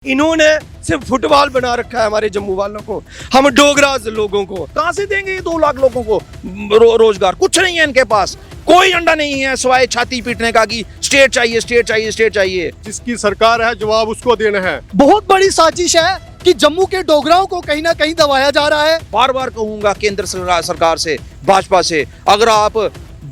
इन्होंने सिर्फ फुटबॉल बना रखा है हमारे जम्मू वालों को, हम डोगराज लोगों को। कहां से देंगे ये 2 लाख लोगों को रोजगार? कुछ नहीं है इनके पास, कोई अंडा नहीं है सिवाय छाती पीटने का कि स्टेट चाहिए, स्टेट चाहिए, स्टेट चाहिए। जिसकी सरकार है जवाब उसको देना है। बहुत बड़ी साजिश है कि जम्मू के डोगराओं को कहीं ना कहीं दबाया जा रहा है। बार बार कहूंगा केंद्र सरकार से, भाजपा से, अगर आप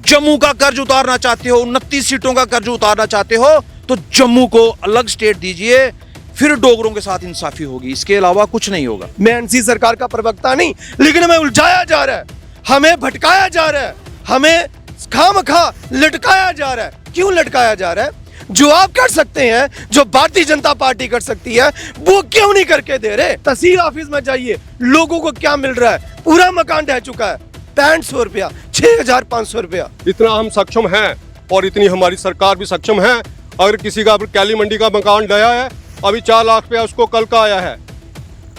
जम्मू का कर्ज उतारना चाहते हो, 29 सीटों का कर्ज उतारना चाहते हो, तो जम्मू को अलग स्टेट दीजिए, फिर डोगरों के साथ इंसाफी होगी। इसके अलावा कुछ नहीं होगा। मैं एनसी सरकार का प्रवक्ता नहीं, लेकिन हमें उलझाया जा रहा है, हमें भटकाया जा रहा है, हमें खामखा लटकाया जा रहा है। क्यों लटकाया जा रहा है? जो आप कर सकते हैं, जो भारतीय जनता पार्टी कर सकती है, वो क्यों नहीं करके दे रहे? तहसील ऑफिस में जाइए, लोगों को क्या मिल रहा है? पूरा मकान ढह चुका है, 6500 रुपया, 6500 रुपया। इतना हम सक्षम हैं और इतनी हमारी सरकार भी सक्षम है। अगर किसी का कैली मंडी का मकान डया है, अभी 4 लाख रुपया उसको कल का आया है।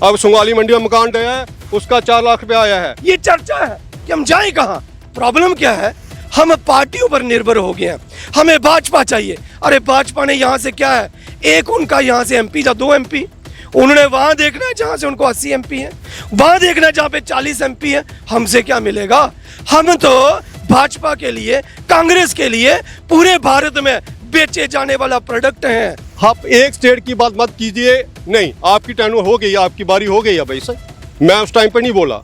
अब सुंगाली मंडी में मकान डया है, उसका 4 लाख रुपया आया है। ये चर्चा है कि हम जाएं कहां? प्रॉब्लम क्या है? हम पार्टियों पर निर्भर हो गए हैं। हमें भाजपा चाहिए। अरे भाजपा ने यहाँ से क्या है, एक उनका यहाँ से एमपी या 2 एमपी, उन्होंने वहां देखना है जहां से उनको 80 एमपी है, वहां देखना है जहां पे 40 एमपी है। हमसे क्या मिलेगा? हम तो भाजपा के लिए, कांग्रेस के लिए पूरे भारत में बेचे जाने वाला प्रोडक्ट है। आप एक स्टेट की बात मत कीजिए। नहीं, आपकी टर्न हो गई, आपकी बारी हो गई है भाई साहब। मैं उस टाइम पे नहीं बोला।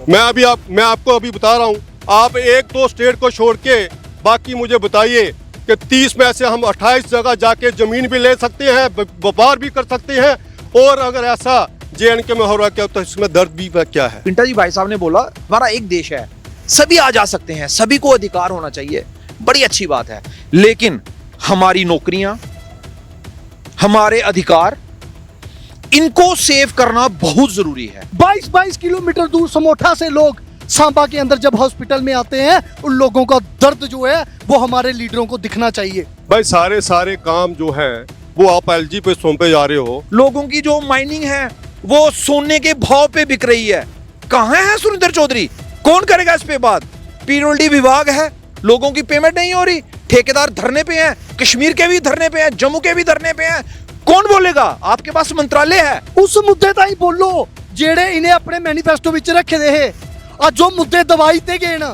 मैं आपको अभी बता रहा हूँ, आप 1-2 स्टेट को छोड़ के बाकी मुझे बताइए कि 30 में से हम 28 जगह जाके जमीन भी ले सकते हैं, व्यापार भी कर सकते हैं। और अगर ऐसा JNK में हो रहा क्या, तो इसमें दर्द भी क्या है? पिंटा जी भाई साहब ने बोला हमारा एक देश है, सभी आ जा सकते हैं, सभी को अधिकार होना चाहिए, बड़ी अच्छी बात है। लेकिन हमारी नौकरियां, हमारे अधिकार, इनको सेव करना बहुत जरूरी है। 22 किलोमीटर दूर समोठा से लोग सांबा के अंदर जब हॉस्पिटल में आते हैं, उन लोगों का दर्द जो है वो हमारे लीडरों को दिखना चाहिए। भाई सारे काम जो है वो आप LG पे सौंपे जा रहे हो। लोगों की जो माइनिंग है वो सोने के भाव पे बिक रही है। कहां है सुरेंद्र चौधरी? कौन करेगा इस पे बात? PWD विभाग है, लोगों की पेमेंट नहीं हो रही, ठेकेदार धरने पे हैं, कश्मीर के भी धरने पे हैं, जम्मू के भी धरने पे हैं। कौन बोलेगा? आपके पास मंत्रालय है। उस मुद्दे ताई बोलो जेड़े इन्हें अपने मैनिफेस्टो विच रखे दे है। आज जो मुद्दे दवाई ते गए ना,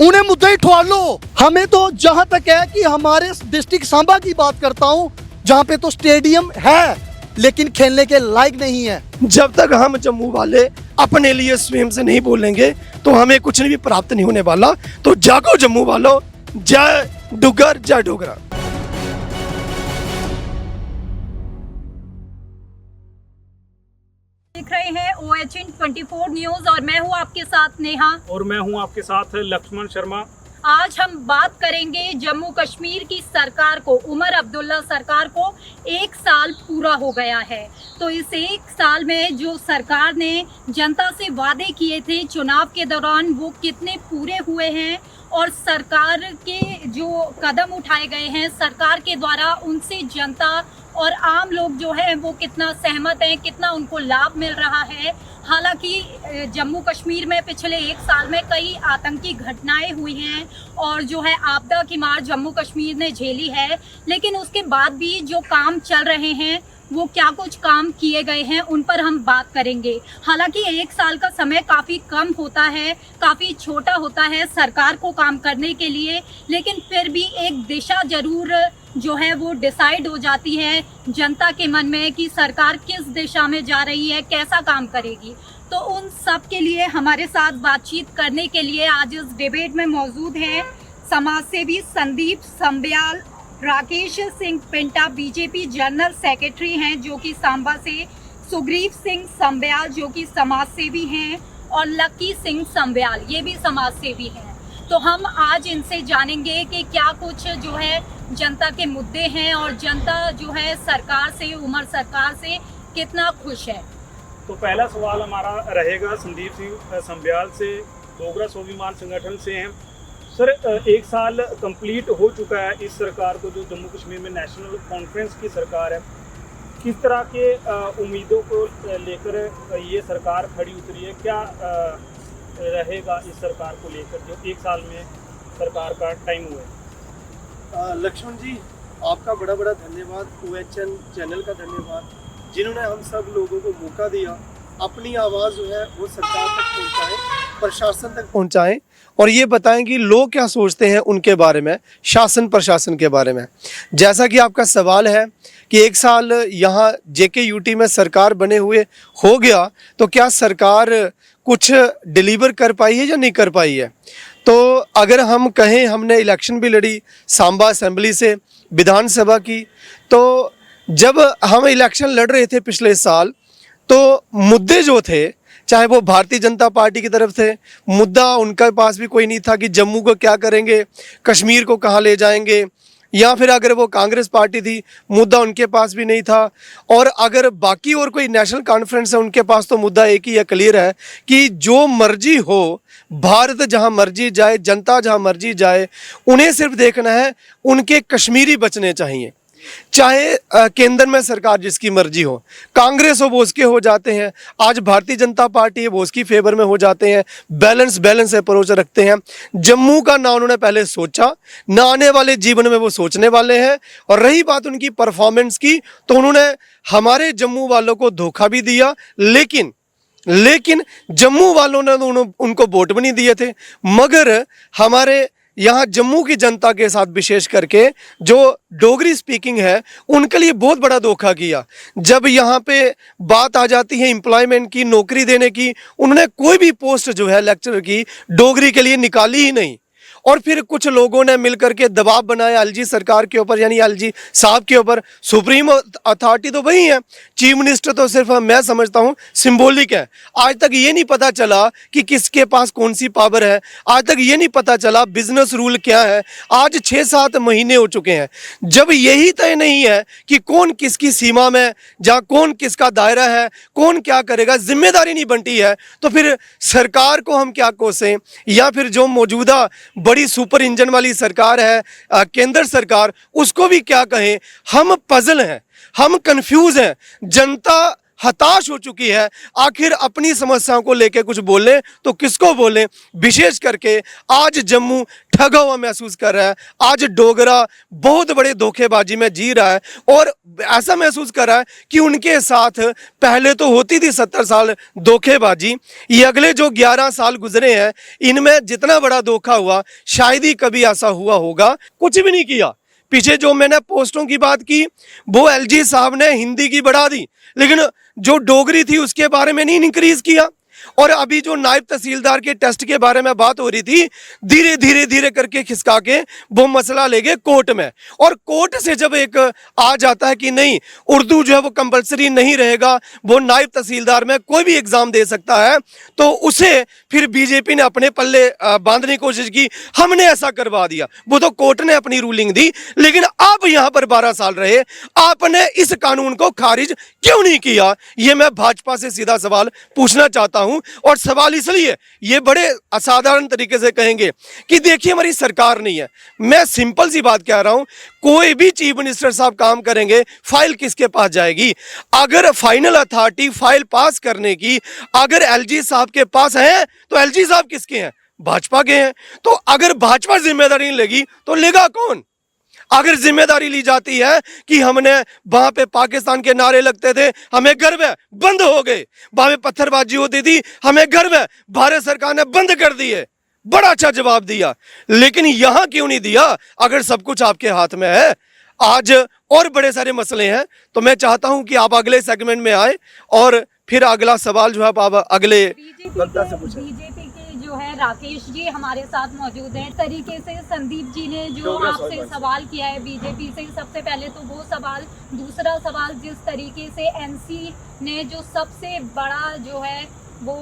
उन्हें मुद्दे ही ठुआ लो। हमें तो जहां तक है कि हमारे डिस्ट्रिक्ट सांबा की बात करता हूं, जहां पे तो स्टेडियम है लेकिन खेलने के लायक नहीं है। जब तक हम जम्मू वाले अपने लिए स्वयं से नहीं बोलेंगे, तो हमें कुछ भी प्राप्त नहीं होने वाला। तो जागो जम्मू वालों, जय डुग्गर, जय डोगरा। देख रहे हैं OHN 24 न्यूज और मैं हूं आपके साथ नेहा और मैं हूं आपके साथ लक्ष्मण शर्मा। आज हम बात करेंगे जम्मू कश्मीर की सरकार को, उमर अब्दुल्ला सरकार को 1 साल पूरा हो गया है। तो इस 1 साल में जो सरकार ने जनता से वादे किए थे चुनाव के दौरान, वो कितने पूरे हुए हैं और सरकार के जो कदम उठाए गए हैं सरकार के द्वारा, उनसे जनता और आम लोग जो है वो कितना सहमत हैं, कितना उनको लाभ मिल रहा है। हालांकि जम्मू कश्मीर में पिछले 1 साल में कई आतंकी घटनाएं हुई हैं और जो है आपदा की मार जम्मू कश्मीर ने झेली है, लेकिन उसके बाद भी जो काम चल रहे हैं वो क्या कुछ काम किए गए हैं उन पर हम बात करेंगे। हालांकि 1 साल का समय काफ़ी कम होता है, काफ़ी छोटा होता है सरकार को काम करने के लिए, लेकिन फिर भी एक दिशा जरूर जो है वो डिसाइड हो जाती है जनता के मन में कि सरकार किस दिशा में जा रही है, कैसा काम करेगी। तो उन सब के लिए हमारे साथ बातचीत करने के लिए आज इस डिबेट में मौजूद हैं समाजसेवी Sandeep Sambyal, Rakesh Singh पिंटा BJP general secretary हैं जो कि सांबा से, सुग्रीव सिंह संब्याल जो कि समाजसेवी हैं, और लक्की सिंह संब्याल ये भी समाजसेवी हैं। तो हम आज इनसे जानेंगे कि क्या कुछ जो है जनता के मुद्दे हैं और जनता जो है सरकार से, उमर सरकार से कितना खुश है। तो पहला सवाल हमारा रहेगा संदीप सिंह संब्याल से, डोगरा स्वाभिमान संगठन से हैं। सर, 1 साल कंप्लीट हो चुका है इस सरकार को, जो जम्मू कश्मीर में नेशनल कॉन्फ्रेंस की सरकार है। किस तरह के उम्मीदों को लेकर ये सरकार खड़ी उतरी है? क्या रहेगा इस सरकार को लेकर जो 1 साल में सरकार का टाइम हुआ है? लक्ष्मण जी, आपका बड़ा बड़ा धन्यवाद, OHN चैनल का धन्यवाद, जिन्होंने हम सब लोगों को मौका दिया, अपनी आवाज़ जो है वो सरकार तक पहुंचाएं, प्रशासन तक पहुंचाएं और ये बताएं कि लोग क्या सोचते हैं उनके बारे में, शासन प्रशासन के बारे में। जैसा कि आपका सवाल है कि 1 साल यहाँ JKUT में सरकार बने हुए हो गया, तो क्या सरकार कुछ डिलीवर कर पाई है या नहीं कर पाई है। तो अगर हम कहें, हमने इलेक्शन भी लड़ी सांबा असेंबली से विधानसभा की, तो जब हम इलेक्शन लड़ रहे थे पिछले साल, तो मुद्दे जो थे, चाहे वो भारतीय जनता पार्टी की तरफ थे, मुद्दा उनके पास भी कोई नहीं था कि जम्मू को क्या करेंगे, कश्मीर को कहाँ ले जाएंगे, या फिर अगर वो कांग्रेस पार्टी थी, मुद्दा उनके पास भी नहीं था। और अगर बाकी और कोई नेशनल कॉन्फ्रेंस है, उनके पास तो मुद्दा एक ही है, क्लियर है कि जो मर्जी हो, भारत जहाँ मर्जी जाए, जनता जहाँ मर्जी जाए, उन्हें सिर्फ देखना है उनके कश्मीरी बचने चाहिए। चाहे केंद्र में सरकार जिसकी मर्जी हो, कांग्रेस हो वो उसके हो जाते हैं, आज भारतीय जनता पार्टी है वो उसकी फेवर में हो जाते हैं, बैलेंस अप्रोच रखते हैं। जम्मू का ना उन्होंने पहले सोचा, ना आने वाले जीवन में वो सोचने वाले हैं। और रही बात उनकी परफॉर्मेंस की, तो उन्होंने हमारे जम्मू वालों को धोखा भी दिया, लेकिन जम्मू वालों ने उनको वोट भी नहीं दिए थे। मगर हमारे यहाँ जम्मू की जनता के साथ विशेष करके जो डोगरी स्पीकिंग है, उनके लिए बहुत बड़ा धोखा किया। जब यहाँ पे बात आ जाती है एम्प्लॉयमेंट की, नौकरी देने की, उन्होंने कोई भी पोस्ट जो है लेक्चरर की डोगरी के लिए निकाली ही नहीं। और फिर कुछ लोगों ने मिलकर के दबाव बनाया एलजी सरकार के ऊपर, यानी एलजी साहब के ऊपर। सुप्रीम अथॉरिटी तो वही है, चीफ मिनिस्टर तो सिर्फ मैं समझता हूँ सिंबॉलिक है। आज तक ये नहीं पता चला कि किसके पास कौन सी पावर है, आज तक ये नहीं पता चला बिजनेस रूल क्या है। आज 6-7 महीने हो चुके हैं, जब यही तय नहीं है कि कौन किसकी सीमा में, जहाँ कौन किसका दायरा है, कौन क्या करेगा, जिम्मेदारी नहीं बनती है, तो फिर सरकार को हम क्या कोसें, या फिर जो मौजूदा बड़ी सुपर इंजन वाली सरकार है केंद्र सरकार, उसको भी क्या कहें। हम पजल हैं, हम कंफ्यूज हैं, जनता हताश हो चुकी है। आखिर अपनी समस्याओं को लेकर कुछ बोलें तो किसको बोलें। विशेष करके आज जम्मू ठगा हुआ महसूस कर रहा है, आज डोगरा बहुत बड़े धोखेबाजी में जी रहा है, और ऐसा महसूस कर रहा है कि उनके साथ पहले तो होती थी 70 साल धोखेबाजी, ये अगले जो 11 साल गुजरे हैं, इनमें जितना बड़ा धोखा हुआ शायद ही कभी ऐसा हुआ होगा। कुछ भी नहीं किया। पीछे जो मैंने पोस्टों की बात की, वो एलजी साहब ने हिंदी की बढ़ा दी, लेकिन जो डोगरी थी उसके बारे में नहीं इंक्रीज किया। और अभी जो नायब तहसीलदार के टेस्ट के बारे में बात हो रही थी, धीरे करके खिसका के वो मसला ले गए कोर्ट में। और कोर्ट से जब एक आ जाता है कि नहीं, उर्दू जो है वो कंपलसरी नहीं रहेगा, वो नायब तहसीलदार में कोई भी एग्जाम दे सकता है, तो उसे फिर बीजेपी ने अपने पल्ले बांधने की कोशिश की, हमने ऐसा करवा दिया। वो तो कोर्ट ने अपनी रूलिंग दी, लेकिन आप यहाँ पर 12 साल रहे, आपने इस कानून को खारिज क्यों नहीं किया? ये मैं भाजपा से सीधा सवाल पूछना चाहता हूं। और सवाल इसलिए, ये बड़े असाधारण तरीके से कहेंगे कि देखिए हमारी सरकार नहीं है। मैं सिंपल सी बात कह रहा हूं, कोई भी चीफ मिनिस्टर साहब काम करेंगे, फाइल किसके पास जाएगी? अगर फाइनल अथॉरिटी फाइल पास करने की अगर एलजी साहब के पास है, तो एलजी साहब किसके हैं? भाजपा के हैं। तो अगर भाजपा जिम्मेदारी नहीं लेगी तो लेगा कौन? अगर जिम्मेदारी ली जाती है कि हमने वहां पे पाकिस्तान के नारे लगते थे, हमें गर्व है, बंद हो गए, वहां पे पत्थरबाजी होती थी, हमें गर्व है, भारत सरकार ने बंद कर दिए, बड़ा अच्छा जवाब दिया। लेकिन यहां क्यों नहीं दिया अगर सब कुछ आपके हाथ में है? आज और बड़े सारे मसले हैं, तो मैं चाहता हूं कि आप अगले सेगमेंट में आए और फिर अगला सवाल जो है आप अगले वक्ता से पूछें। बीजेपी के जो है राकेश जी हमारे साथ मौजूद हैं। तरीके से संदीप जी ने जो आपसे सवाल किया है बीजेपी से, सबसे पहले तो वो सवाल, दूसरा सवाल जिस तरीके से एनसी ने जो सबसे बड़ा जो है वो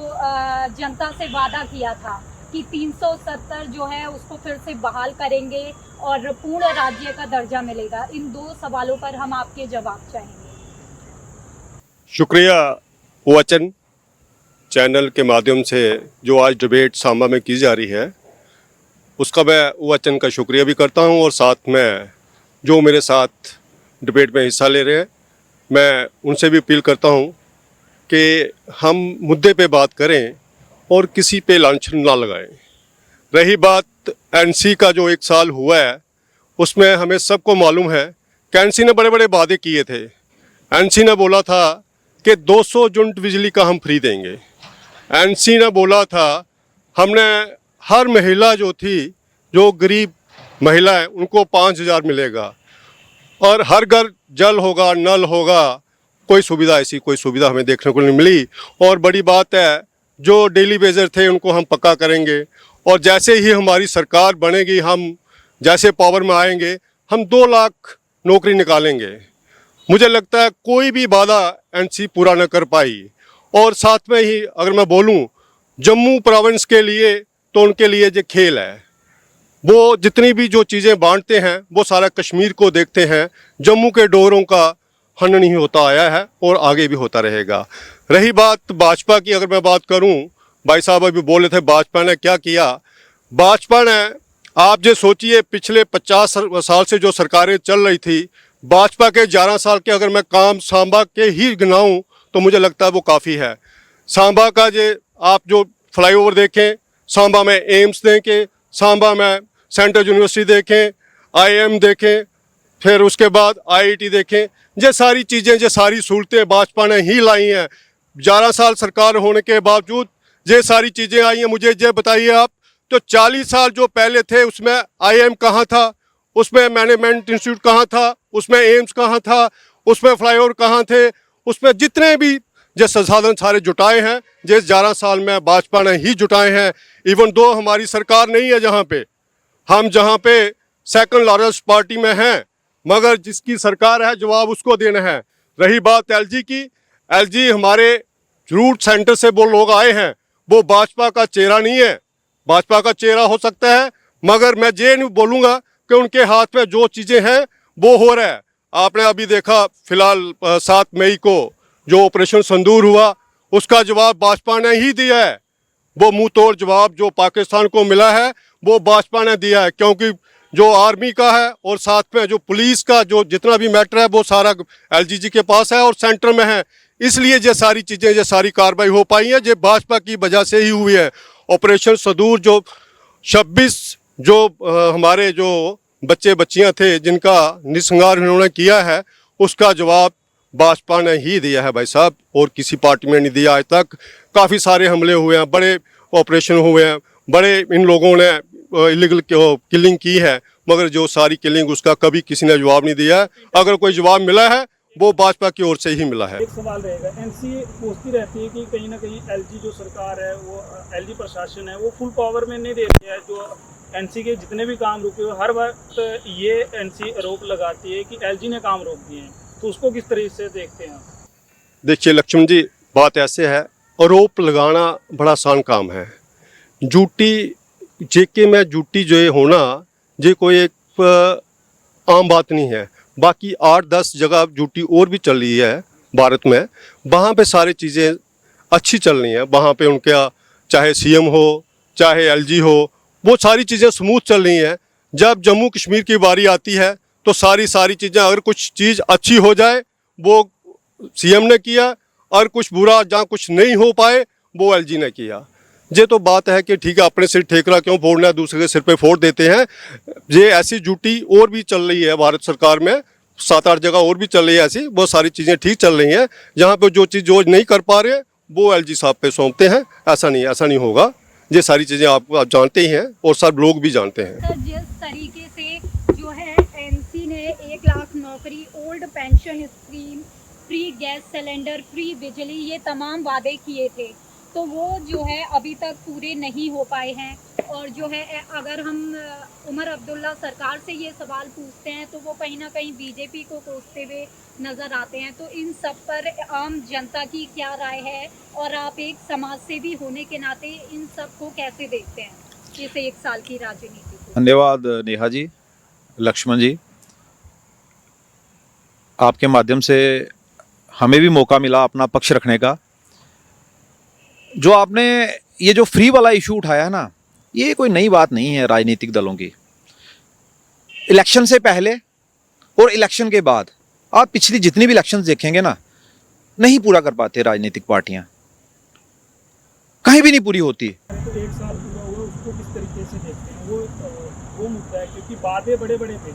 जनता से वादा किया था कि 370 जो है उसको फिर से बहाल करेंगे और पूर्ण राज्य का दर्जा मिलेगा, इन 2 सवालों पर हम आपके जवाब चाहेंगे। शुक्रिया OHN चैनल के माध्यम से जो आज डिबेट सांबा में की जा रही है, उसका मैं OHN का शुक्रिया भी करता हूं, और साथ में जो मेरे साथ डिबेट में हिस्सा ले रहे हैं, मैं उनसे भी अपील करता हूं कि हम मुद्दे पे बात करें और किसी पे लांछन ना लगाएं। रही बात NC का जो 1 साल हुआ है, उसमें हमें सबको मालूम है एनसी ने बड़े बड़े वादे किए थे। एनसी ने बोला था कि 200 यूनिट बिजली का हम फ्री देंगे। एनसी ने बोला था हमने हर महिला जो थी, जो गरीब महिला है, उनको 5,000 मिलेगा और हर घर जल होगा, नल होगा। कोई सुविधा, ऐसी कोई सुविधा हमें देखने को नहीं मिली। और बड़ी बात है, जो डेली वेजर थे उनको हम पक्का करेंगे और जैसे ही हमारी सरकार बनेगी, हम जैसे पावर में आएंगे, हम 2 लाख नौकरी निकालेंगे। मुझे लगता है कोई भी वादा एनसी पूरा न कर पाई। और साथ में ही अगर मैं बोलूं, जम्मू प्रोविंस के लिए तो उनके लिए जो खेल है, वो जितनी भी जो चीज़ें बांटते हैं वो सारा कश्मीर को देखते हैं। जम्मू के डोरों का हनन ही होता आया है और आगे भी होता रहेगा। रही बात भाजपा की, अगर मैं बात करूं, भाई साहब अभी बोले थे भाजपा ने क्या किया। भाजपा ने, आप जो सोचिए, पिछले 50 साल से जो सरकारें चल रही थी, भाजपा के 11 साल के अगर मैं काम सांबा के ही गिनाऊं तो मुझे लगता है वो काफ़ी है। सांबा का आप जो फ्लाईओवर देखें, सांबा में एम्स देखें, सांबा में सेंट्रल यूनिवर्सिटी देखें, IIM देखें, फिर उसके बाद IIT देखें, ये सारी चीज़ें, ये सारी सहूलतें भाजपा ने ही लाई हैं। 11 साल सरकार होने के बावजूद ये सारी चीज़ें आई हैं। मुझे ये बताइए आप, तो 40 साल जो पहले थे उसमें IIM कहाँ था, उसमें मैनेजमेंट इंस्टीट्यूट कहाँ था, उसमें एम्स कहाँ था, उसमें फ्लाईओवर कहाँ थे, उसमें जितने भी जो संसाधन सारे जुटाए हैं, जिस 11 साल में भाजपा ने ही जुटाए हैं। इवन दो हमारी सरकार नहीं है जहाँ पे, हम जहाँ पे सेकंड लार्जेस्ट पार्टी में हैं, मगर जिसकी सरकार है जवाब उसको देना है। रही बात LG की, LG हमारे रूट सेंटर से वो लोग आए हैं, वो भाजपा का चेहरा नहीं है। भाजपा का चेहरा हो सकता है, मगर मैं ये नहीं बोलूँगा कि उनके हाथ में जो चीज़ें हैं वो हो रहा है। आपने अभी देखा फिलहाल 7 मई को जो ऑपरेशन संदूर हुआ, उसका जवाब भाजपा ने ही दिया है। वो मुंह तोड़ जवाब जो पाकिस्तान को मिला है वो भाजपा ने दिया है, क्योंकि जो आर्मी का है और साथ में जो पुलिस का जो जितना भी मैटर है वो सारा LGG के पास है और सेंटर में है। इसलिए ये सारी चीज़ें, ये सारी कार्रवाई हो पाई है, ये भाजपा की वजह से ही हुई है। ऑपरेशन संदूर जो 26 जो हमारे जो बच्चे बच्चियां थे जिनका निसंहार उन्होंने किया है, उसका जवाब भाजपा ने ही दिया है भाई साहब, और किसी पार्टी में नहीं दिया आज तक। काफ़ी सारे हमले हुए हैं, बड़े ऑपरेशन हुए हैं, बड़े इन लोगों ने इलीगल किलिंग की है, मगर जो सारी किलिंग उसका कभी किसी ने जवाब नहीं दिया है। अगर कोई जवाब मिला है वो भाजपा की ओर से ही मिला है। एक सवाल रहेगा, NC पूछती रहती है कि कहीं ना कहीं LG जो सरकार है, वो LG प्रशासन है, वो फुल पावर में नहीं दे रही है। जो NC के जितने भी काम रुके हुए, हर वक्त ये NC आरोप लगाती है कि LG ने काम रोक दिए हैं, तो उसको किस तरीके से देखते हैं? देखिए लक्ष्मण जी, बात ऐसे है, आरोप लगाना बड़ा आसान काम है। झूठी जेके में झूठी जो है होना, ये कोई एक आम बात नहीं है। बाकी 8-10 जगह झूठी और भी चल रही है भारत में, वहाँ पे सारी चीज़ें अच्छी चल रही हैं। वहाँ पे उनका चाहे CM हो चाहे LG हो, वो सारी चीज़ें स्मूथ चल रही हैं। जब जम्मू कश्मीर की बारी आती है तो सारी चीज़ें, अगर कुछ चीज़ अच्छी हो जाए वो CM ने किया, और कुछ बुरा जहाँ कुछ नहीं हो पाए वो LG ने किया। ये तो बात है कि ठीक है, अपने सिर ठेकरा क्यों फोड़ना है, दूसरे के सिर पे फोड़ देते हैं। ये ऐसी झूठी और भी चल रही है भारत सरकार में, 7-8 जगह और भी चल रही है ऐसी। बहुत सारी चीज़ें ठीक चल रही हैं, जहाँ पे जो चीज़ जो नहीं कर पा रहे वो LG साहब पे सौंपते हैं। ऐसा नहीं होगा। ये सारी चीज़ें आप जानते ही हैं और सब लोग भी जानते हैं। सर, जिस तरीके से जो है NC ने 1 लाख नौकरी, old pension scheme, free gas cylinder, free बिजली, ये तमाम वादे किए थे, तो वो जो है अभी तक पूरे नहीं हो पाए हैं। और जो है अगर हम उमर अब्दुल्ला सरकार से ये सवाल पूछते हैं तो वो कहीं ना कहीं BJP को कोसते हुए नज़र आते हैं। तो इन सब पर आम जनता की क्या राय है, और आप एक समाज सेवी होने के नाते इन सब को कैसे देखते हैं, इस 1 साल की राजनीति को? धन्यवाद नेहा जी, लक्ष्मण जी। आपके माध्यम से हमें भी मौका मिला अपना पक्ष रखने का। जो आपने ये जो फ्री वाला इशू उठाया है ना, ये कोई नई बात नहीं है राजनीतिक दलों की। इलेक्शन से पहले और इलेक्शन के बाद आप पिछली जितनी भी इलेक्शंस देखेंगे ना, नहीं पूरा कर पाते राजनीतिक पार्टियां, कहीं भी नहीं पूरी होती। तो 1 साल पूरा हुआ, उसको किस तरीके से देखते हैं? वो मुद्दा है, क्योंकि वादे बड़े थे,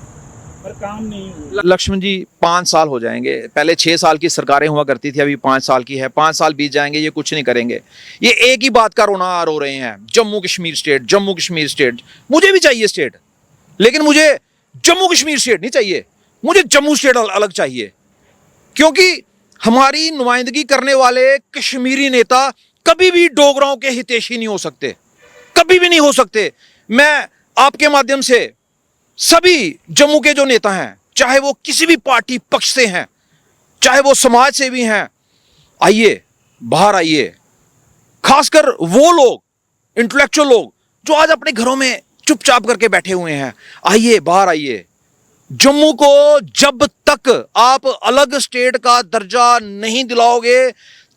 पर काम नहीं हुआ। लक्ष्मण जी 5 साल हो जाएंगे, पहले 6 साल की सरकारें हुआ करती थी, अभी 5 साल की है। 5 साल बीत जाएंगे, ये कुछ नहीं करेंगे। ये एक ही बात का रोना रो रहे हैं, जम्मू कश्मीर स्टेट, जम्मू कश्मीर स्टेट। मुझे भी चाहिए स्टेट, लेकिन मुझे जम्मू कश्मीर स्टेट नहीं चाहिए, मुझे जम्मू स्टेट अलग चाहिए। क्योंकि हमारी नुमाइंदगी करने वाले कश्मीरी नेता कभी भी डोगराओं के हितैषी नहीं हो सकते, कभी भी नहीं हो सकते। मैं आपके माध्यम से सभी जम्मू के जो नेता हैं, चाहे वो किसी भी पार्टी पक्ष से हैं, चाहे वो समाज से भी हैं, आइए, बाहर आइए। खासकर वो लोग, इंटेलेक्चुअल लोग जो आज अपने घरों में चुपचाप करके बैठे हुए हैं, आइए, बाहर आइए। जम्मू को जब तक आप अलग स्टेट का दर्जा नहीं दिलाओगे,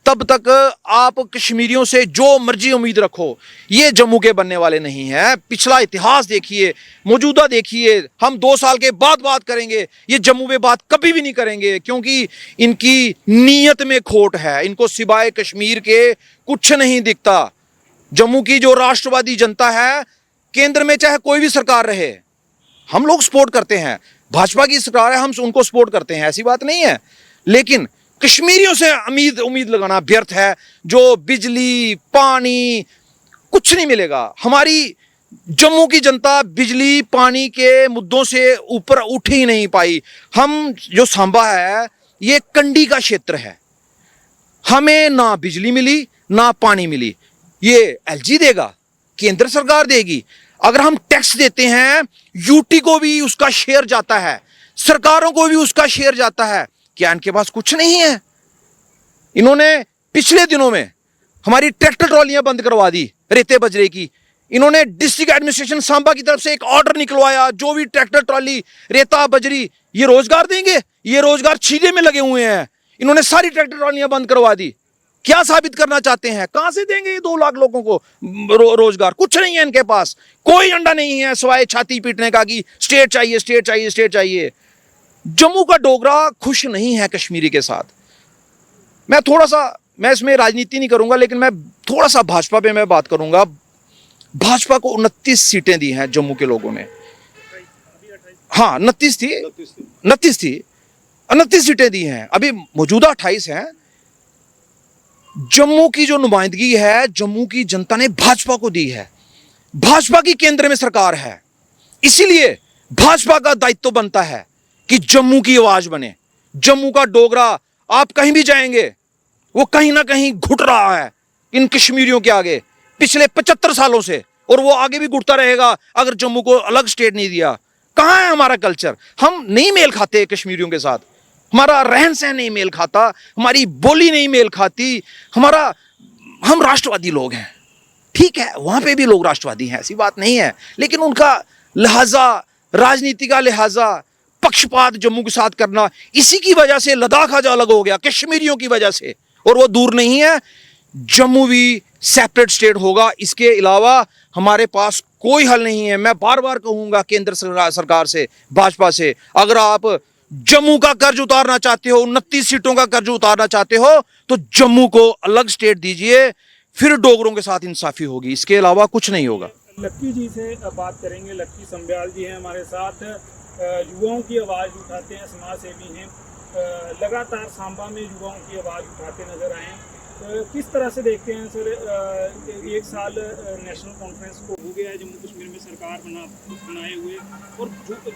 तब तक आप कश्मीरियों से जो मर्जी उम्मीद रखो, ये जम्मू के बनने वाले नहीं हैं। पिछला इतिहास देखिए, मौजूदा देखिए। हम 2 साल के बाद बात करेंगे, ये जम्मू में बात कभी भी नहीं करेंगे, क्योंकि इनकी नीयत में खोट है। इनको सिवाय कश्मीर के कुछ नहीं दिखता। जम्मू की जो राष्ट्रवादी जनता है, केंद्र में चाहे कोई भी सरकार रहे, हम लोग सपोर्ट करते हैं। भाजपा की सरकार है, हम उनको सपोर्ट करते हैं, ऐसी बात नहीं है। लेकिन कश्मीरियों से उम्मीद लगाना व्यर्थ है। जो बिजली, पानी, कुछ नहीं मिलेगा। हमारी जम्मू की जनता बिजली, पानी के मुद्दों से ऊपर उठ ही नहीं पाई। हम जो सांबा है, ये कंडी का क्षेत्र है, हमें ना बिजली मिली ना पानी मिली। ये एलजी देगा, केंद्र सरकार देगी। अगर हम टैक्स देते हैं, यूटी को भी उसका शेयर जाता है, सरकारों को भी उसका शेयर जाता है। क्या इनके पास कुछ नहीं है? इन्होंने पिछले दिनों में हमारी ट्रैक्टर ट्रॉलियां बंद करवा दी रेते बजरे की। इन्होंने डिस्ट्रिक्ट एडमिनिस्ट्रेशन सांबा की तरफ से एक ऑर्डर निकलवाया, जो भी ट्रैक्टर ट्रॉली, रेता, बजरी, ये रोजगार देंगे, ये रोजगार छीने में लगे हुए हैं। इन्होंने सारी ट्रैक्टर ट्रॉलियां बंद करवा दी। क्या साबित करना चाहते हैं? कहां से देंगे ये 2 लाख लोगों को रोजगार? कुछ नहीं है इनके पास, कोई अंडा नहीं है सिवाय छाती पीटने का कि स्टेट चाहिए, स्टेट चाहिए, स्टेट चाहिए। जम्मू का डोगरा खुश नहीं है कश्मीरी के साथ। मैं इसमें राजनीति नहीं करूंगा, लेकिन मैं थोड़ा सा भाजपा पे मैं बात करूंगा। भाजपा को 29 सीटें दी हैं जम्मू के लोगों ने। हाँ, 29 थी, 29 सीटें दी हैं, अभी मौजूदा 28 हैं। जम्मू की जो नुमाइंदगी है, जम्मू की जनता ने भाजपा को दी है। भाजपा की केंद्र में सरकार है, इसीलिए भाजपा का दायित्व बनता है कि जम्मू की आवाज बने। जम्मू का डोगरा, आप कहीं भी जाएंगे, वो कहीं ना कहीं घुट रहा है इन कश्मीरियों के आगे पिछले 75 सालों से, और वो आगे भी घुटता रहेगा अगर जम्मू को अलग स्टेट नहीं दिया। कहां है हमारा कल्चर? हम नहीं मेल खाते कश्मीरियों के साथ, हमारा रहन सहन नहीं मेल खाता, हमारी बोली नहीं मेल खाती। हम राष्ट्रवादी लोग हैं, ठीक है, वहां पे भी लोग राष्ट्रवादी हैं, ऐसी बात नहीं है, लेकिन उनका लिहाजा, राजनीति का लिहाजा, पक्षपात जम्मू के साथ करना, इसी की वजह से लद्दाख आज अलग हो गया, कश्मीरियों की वजह से, और वो दूर नहीं है। जम्मू भी सेपरेट स्टेट होगा, इसके अलावा हमारे पास कोई हल नहीं है। मैं बार बार कहूंगा केंद्र सरकार से, भाजपा से, अगर आप जम्मू का कर्ज उतारना चाहते हो, 29 सीटों का कर्ज उतारना चाहते हो, तो जम्मू को अलग स्टेट दीजिए, फिर डोगरों के साथ इंसाफी होगी, इसके अलावा कुछ नहीं होगा। लक्की जी से बात करेंगे। लक्की संब्याल जी हैं हमारे साथ, युवाओं की आवाज़ उठाते हैं, समाज सेवी हैं, लगातार सांबा में युवाओं की आवाज़ उठाते नजर आए। किस तरह से देखते हैं सर, 1 साल नेशनल कॉन्फ्रेंस को हो गया है, जम्मू कश्मीर में सरकार बनाए हुए, और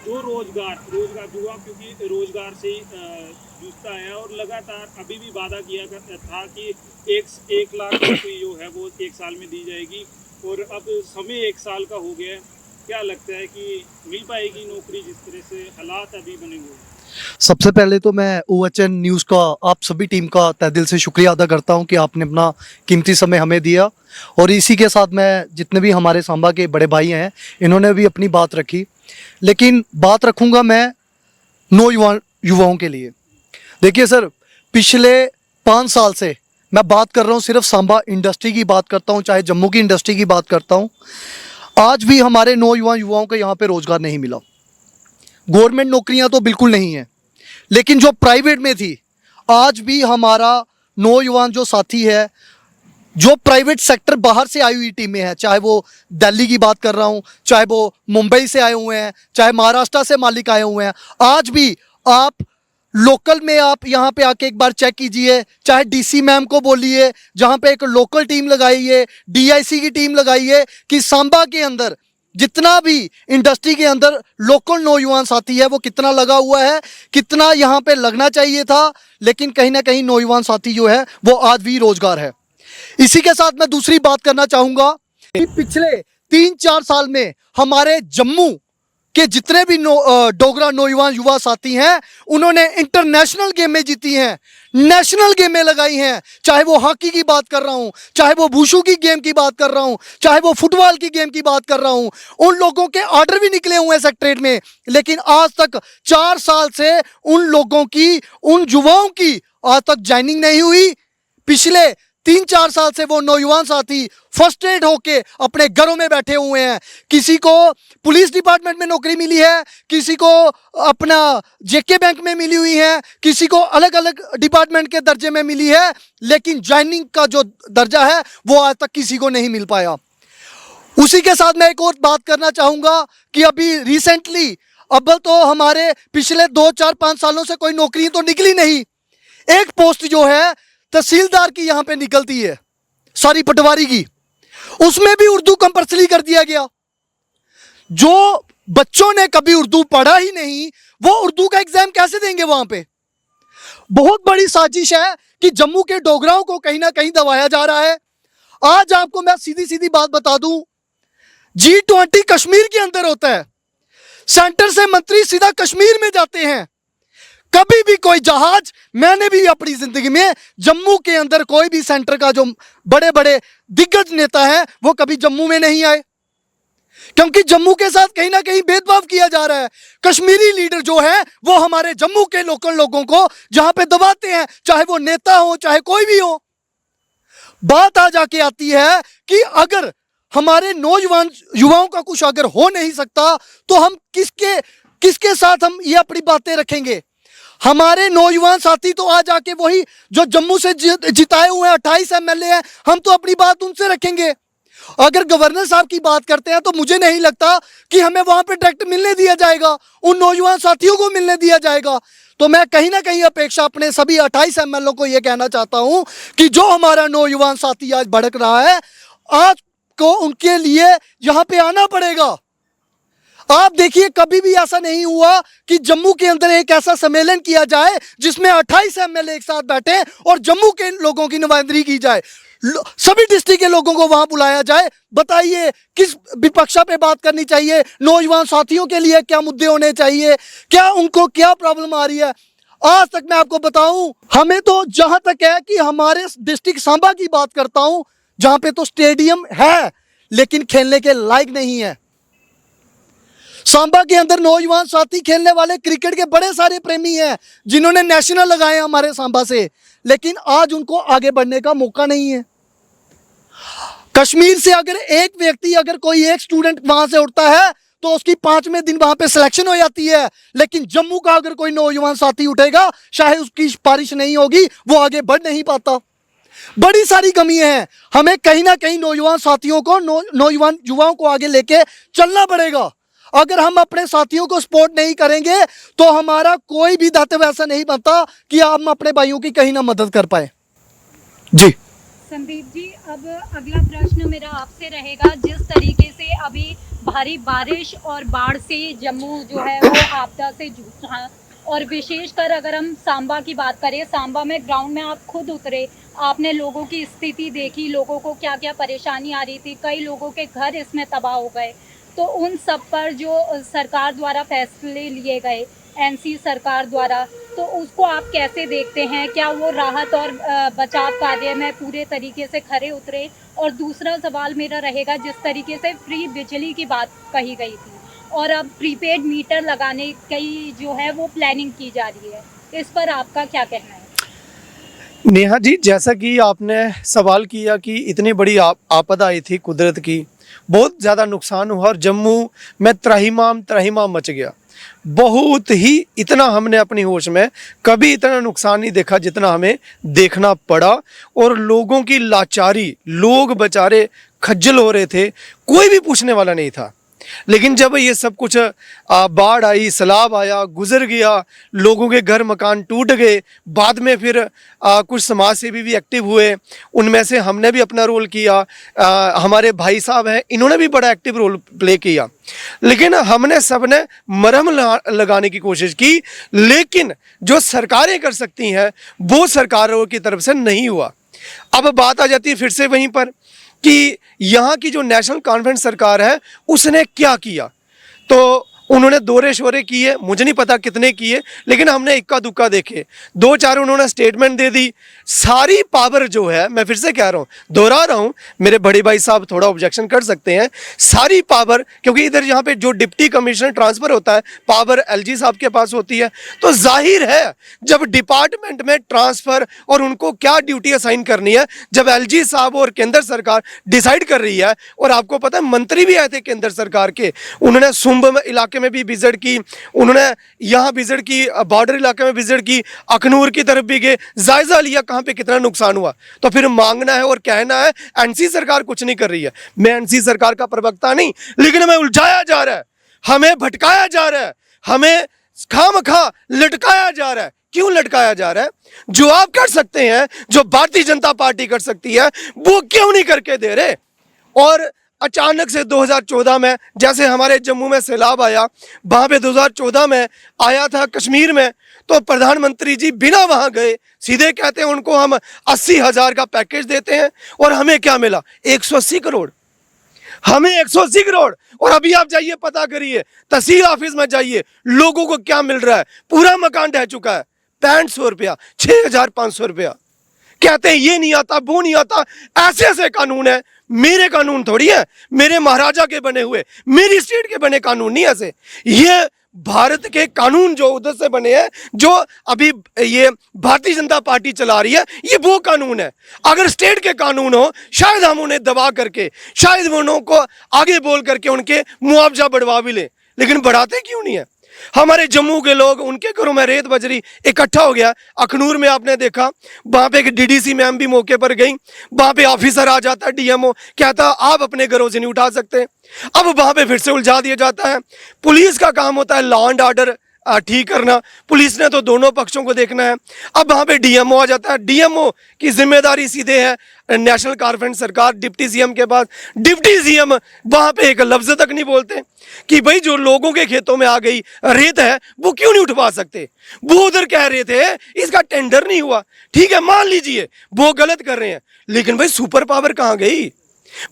जो रोजगार युवा क्योंकि रोजगार से जूझता है, और लगातार अभी भी वादा किया था कि 1 लाख नौकरी जो है वो 1 साल में दी जाएगी, और अब समय 1 साल का हो गया है। क्या लगता है कि मिल पाएगी नौकरी जिस तरह से हालात अभी बने हुए हैं? सबसे पहले तो मैं OHN न्यूज़ का, आप सभी टीम का तहे दिल से शुक्रिया अदा करता हूं कि आपने अपना कीमती समय हमें दिया, और इसी के साथ मैं जितने भी हमारे सांबा के बड़े भाई हैं, इन्होंने भी अपनी बात रखी, लेकिन बात रखूंगा मैं युवाओं के लिए। देखिए सर, पिछले 5 साल से मैं बात कर रहा हूं, सिर्फ सांबा इंडस्ट्री की बात करता हूं, चाहे जम्मू की इंडस्ट्री की बात करता हूं, आज भी हमारे युवाओं को यहाँ पे रोजगार नहीं मिला। गवर्नमेंट नौकरियां तो बिल्कुल नहीं है, लेकिन जो प्राइवेट में थी, आज भी हमारा नौजवान जो साथी है जो प्राइवेट सेक्टर बाहर से आई हुई टीमें हैं, चाहे वो दिल्ली की बात कर रहा हूं, चाहे वो मुंबई से आए हुए हैं, चाहे महाराष्ट्र से मालिक आए हुए हैं, आज भी आप लोकल में आप यहाँ पे आके एक बार चेक कीजिए, चाहे डीसी मैम को बोलिए, जहाँ पे एक लोकल टीम लगाइए, डीआईसी की टीम लगाइए, कि सांबा के अंदर जितना भी इंडस्ट्री के अंदर लोकल नौजवान साथी है वो कितना लगा हुआ है, कितना यहाँ पे लगना चाहिए था, लेकिन कहीं ना कहीं नौजवान साथी जो है वो आज भी रोजगार है। इसी के साथ मैं दूसरी बात करना चाहूंगा कि पिछले 3-4 साल में हमारे जम्मू के जितने भी डोगरा नौजवान युवा साथी हैं, उन्होंने इंटरनेशनल गेमें जीती हैं, नेशनल गेमें लगाई हैं। चाहे वो हॉकी की बात कर रहा हूं, चाहे वो वुशु की गेम की बात कर रहा हूं, चाहे वो फुटबॉल की गेम की बात कर रहा हूं, उन लोगों के ऑर्डर भी निकले हुए हैं सेक्रेटरीट में, लेकिन आज तक 4 साल से उन लोगों की, उन युवाओं की आज तक ज्वाइनिंग नहीं हुई। पिछले 3-4 साल से वो नौजवान साथी फ्रस्ट्रेट होके अपने घरों में बैठे हुए हैं। किसी को पुलिस डिपार्टमेंट में नौकरी मिली है, किसी को अपना जेके बैंक में मिली हुई है, किसी को अलग अलग डिपार्टमेंट के दर्जे में मिली है, लेकिन ज्वाइनिंग का जो दर्जा है वो आज तक किसी को नहीं मिल पाया। उसी के साथ मैं एक और बात करना चाहूँगा कि अभी रिसेंटली, अब तो हमारे पिछले 2-4-5 सालों से कोई नौकरी तो निकली नहीं, एक पोस्ट जो है तहसीलदार की यहाँ पे निकलती है, सॉरी पटवारी की, उसमें भी उर्दू कंपल्सरी कर दिया गया। जो बच्चों ने कभी उर्दू पढ़ा ही नहीं, वो उर्दू का एग्जाम कैसे देंगे वहां पे? बहुत बड़ी साजिश है कि जम्मू के डोगराओं को कहीं ना कहीं दबाया जा रहा है। आज आपको मैं सीधी सीधी बात बता दूं, G20 कश्मीर के अंदर होता है, सेंटर से मंत्री सीधा कश्मीर में जाते हैं। कभी भी कोई जहाज, मैंने भी अपनी जिंदगी में जम्मू के अंदर कोई भी सेंटर का जो बड़े बड़े दिग्गज नेता है वो कभी जम्मू में नहीं आए, क्योंकि जम्मू के साथ कहीं ना कहीं भेदभाव किया जा रहा है। कश्मीरी लीडर जो है वो हमारे जम्मू के लोकल लोगों को जहां पे दबाते हैं, चाहे वो नेता हो चाहे कोई भी हो। बात आ जाके आती है कि अगर हमारे नौजवान युवाओं का कुछ अगर हो नहीं सकता तो हम किसके साथ हम ये अपनी बातें रखेंगे? हमारे नौजवान साथी तो आ जाके वही जो जम्मू से जिताए हुए 28 एमएलए हैं, हम तो अपनी बात उनसे रखेंगे। अगर गवर्नर साहब की बात करते हैं तो मुझे नहीं लगता कि हमें वहां पे डायरेक्ट मिलने दिया जाएगा, उन नौजवान साथियों को मिलने दिया जाएगा। तो मैं कहीं ना कहीं अपेक्षा अपने सभी 28 एमएलए को यह कहना चाहता हूं कि जो हमारा नौजवान साथी आज भड़क रहा है, आज को उनके लिए यहां पे आना पड़ेगा। आप देखिए, कभी भी ऐसा नहीं हुआ कि जम्मू के अंदर एक ऐसा सम्मेलन किया जाए जिसमें 28 एमएलए एक साथ बैठे और जम्मू के लोगों की नुमाइंदगी की जाए, सभी डिस्ट्रिक्ट के लोगों को वहां बुलाया जाए। बताइए किस विपक्षा पे बात करनी चाहिए, नौजवान साथियों के लिए क्या मुद्दे होने चाहिए, क्या उनको क्या प्रॉब्लम आ रही है। आज तक मैं आपको बताऊं, हमें तो जहां तक है कि हमारे डिस्ट्रिक्ट सांबा की बात करता हूं, जहां पे तो स्टेडियम है लेकिन खेलने के लायक नहीं है। सांबा के अंदर नौजवान साथी खेलने वाले क्रिकेट के बड़े सारे प्रेमी हैं जिन्होंने नेशनल लगाए हमारे सांबा से, लेकिन आज उनको आगे बढ़ने का मौका नहीं है। कश्मीर से अगर एक व्यक्ति, अगर कोई एक स्टूडेंट वहां से उठता है तो उसकी 5वें दिन वहां पे सिलेक्शन हो जाती है, लेकिन जम्मू का अगर कोई नौजवान साथी उठेगा, चाहे उसकी सिफारिश नहीं होगी, वो आगे बढ़ नहीं पाता। बड़ी सारी कमी है। हमें कहीं ना कहीं नौजवान साथियों को, नौजवान युवाओं को आगे लेके चलना पड़ेगा। अगर हम अपने साथियों को सपोर्ट नहीं करेंगे तो हमारा कोई भी दायित्व ऐसा नहीं बनता कि हम अपने भाइयों की कहीं ना मदद कर पाए। जी संदीप जी, अब अगला प्रश्न मेरा आपसे रहेगा, जिस तरीके से अभी भारी बारिश और बाढ़ से जम्मू जो है वो आपदा से जूझ रहा है, और विशेषकर अगर हम सांबा की बात करें, सांबा में ग्राउंड में आप खुद उतरे, आपने लोगों की स्थिति देखी, लोगों को क्या क्या परेशानी आ रही थी, कई लोगों के घर इसमें तबाह हो गए। तो उन सब पर जो सरकार द्वारा फैसले लिए गए, एनसी सरकार द्वारा, तो उसको आप कैसे देखते हैं? क्या वो राहत और बचाव कार्य में पूरे तरीके से खरे उतरे? और दूसरा सवाल मेरा रहेगा, जिस तरीके से फ्री बिजली की बात कही गई थी और अब प्रीपेड मीटर लगाने की जो है वो प्लानिंग की जा रही है, इस पर आपका क्या कहना है? नेहा जी, जैसा कि आपने सवाल किया कि इतनी बड़ी आपदा आई थी कुदरत की, बहुत ज़्यादा नुकसान हुआ और जम्मू में त्राहिमाम मच गया। बहुत ही, इतना हमने अपनी होश में कभी इतना नुकसान नहीं देखा जितना हमें देखना पड़ा। और लोगों की लाचारी, लोग बेचारे खज्जल हो रहे थे, कोई भी पूछने वाला नहीं था। लेकिन जब ये सब कुछ बाढ़ आई, सैलाब आया, गुजर गया, लोगों के घर मकान टूट गए, बाद में फिर कुछ समाज सेवी भी एक्टिव हुए, उनमें से हमने भी अपना रोल किया। हमारे भाई साहब हैं, इन्होंने भी बड़ा एक्टिव रोल प्ले किया। लेकिन हमने सबने मरहम लगाने की कोशिश की, लेकिन जो सरकारें कर सकती हैं वो सरकारों की तरफ से नहीं हुआ। अब बात आ जाती है फिर से वहीं पर कि यहाँ की जो नेशनल कॉन्फ्रेंस सरकार है उसने क्या किया। तो उन्होंने दौरे शोरे किए, मुझे नहीं पता कितने किए, लेकिन हमने इक्का दुक्का देखे, 2-4 उन्होंने स्टेटमेंट दे दी। सारी पावर जो है, मैं फिर से कह रहा हूँ, दोहरा रहा हूँ, मेरे बड़े भाई साहब थोड़ा ऑब्जेक्शन कर सकते हैं, सारी पावर, क्योंकि इधर यहाँ पे जो डिप्टी कमिश्नर ट्रांसफर होता है पावर एलजी साहब के पास होती है। तो जाहिर है जब डिपार्टमेंट में ट्रांसफर और उनको क्या ड्यूटी असाइन करनी है, जब एलजी साहब और केंद्र सरकार डिसाइड कर रही है, और आपको पता है मंत्री भी आए थे केंद्र सरकार के, उन्होंने सुंब इलाके में भी विजिट की, उन्होंने यहाँ विजिट की, बॉर्डर इलाके में विजिट की, अखनूर की तरफ भी गए, जायजा लिया कहाँ पे कितना नुकसान हुआ। तो फिर मांगना है और कहना है एनसी सरकार कुछ नहीं कर रही है। मैं एनसी सरकार का प्रवक्ता नहीं, लेकिन हमें उलझाया जा रहा है, हमें भटकाया जा रहा है, हमें खामखा लटकाया जा रहा है। क्यों लटकाया जा रहा है? जो आप कर सकते हैं, जो भारतीय जनता पार्टी कर सकती है, वो क्यों नहीं करके दे रहे। और अचानक से 2014 में जैसे हमारे जम्मू में सैलाब आया, वहाँ पे 2014 में आया था कश्मीर में, तो प्रधानमंत्री जी बिना वहाँ गए सीधे कहते हैं उनको हम 80,000 का पैकेज देते हैं, और हमें क्या मिला? 180 करोड़। हमें 180 करोड़। और अभी आप जाइए पता करिए, तहसील ऑफिस में जाइए, लोगों को क्या मिल रहा है। पूरा मकान ढह चुका है, 6500 रुपया, 6500 रुपया। कहते हैं ये नहीं आता, वो नहीं आता। ऐसे ऐसे कानून है, मेरे कानून थोड़ी है, मेरे महाराजा के बने हुए, मेरी स्टेट के बने कानून नहीं ऐसे। ये भारत के कानून जो उधर से बने हैं, जो अभी ये भारतीय जनता पार्टी चला रही है, ये वो कानून है। अगर स्टेट के कानून हो, शायद हम उन्हें दबा करके, शायद उन्हों को आगे बोल करके उनके मुआवजा बढ़वा भी ले, लेकिन बढ़ाते क्यों नहीं है। हमारे जम्मू के लोग, उनके घरों में रेत बजरी इकट्ठा हो गया। अखनूर में आपने देखा, वहां पे एक डीडीसी मैम भी मौके पर गई, वहां पे ऑफिसर आ जाता है, डीएमओ कहता आप अपने घरों से नहीं उठा सकते। अब वहां पे फिर से उलझा दिया जाता है। पुलिस का काम होता है लॉ एंड ऑर्डर ठीक करना, पुलिस ने तो दोनों पक्षों को देखना है। अब वहां पे डीएमओ आ जाता है, डीएमओ की जिम्मेदारी सीधे है नेशनल कॉन्फ्रेंस सरकार, डिप्टी सीएम के पास। डिप्टी सीएम वहां पे एक लफ्ज तक नहीं बोलते कि भाई जो लोगों के खेतों में आ गई रेत है वो क्यों नहीं उठवा सकते। वो उधर कह रहे थे इसका टेंडर नहीं हुआ, ठीक है मान लीजिए वो गलत कर रहे हैं, लेकिन भाई सुपर पावर कहां गई?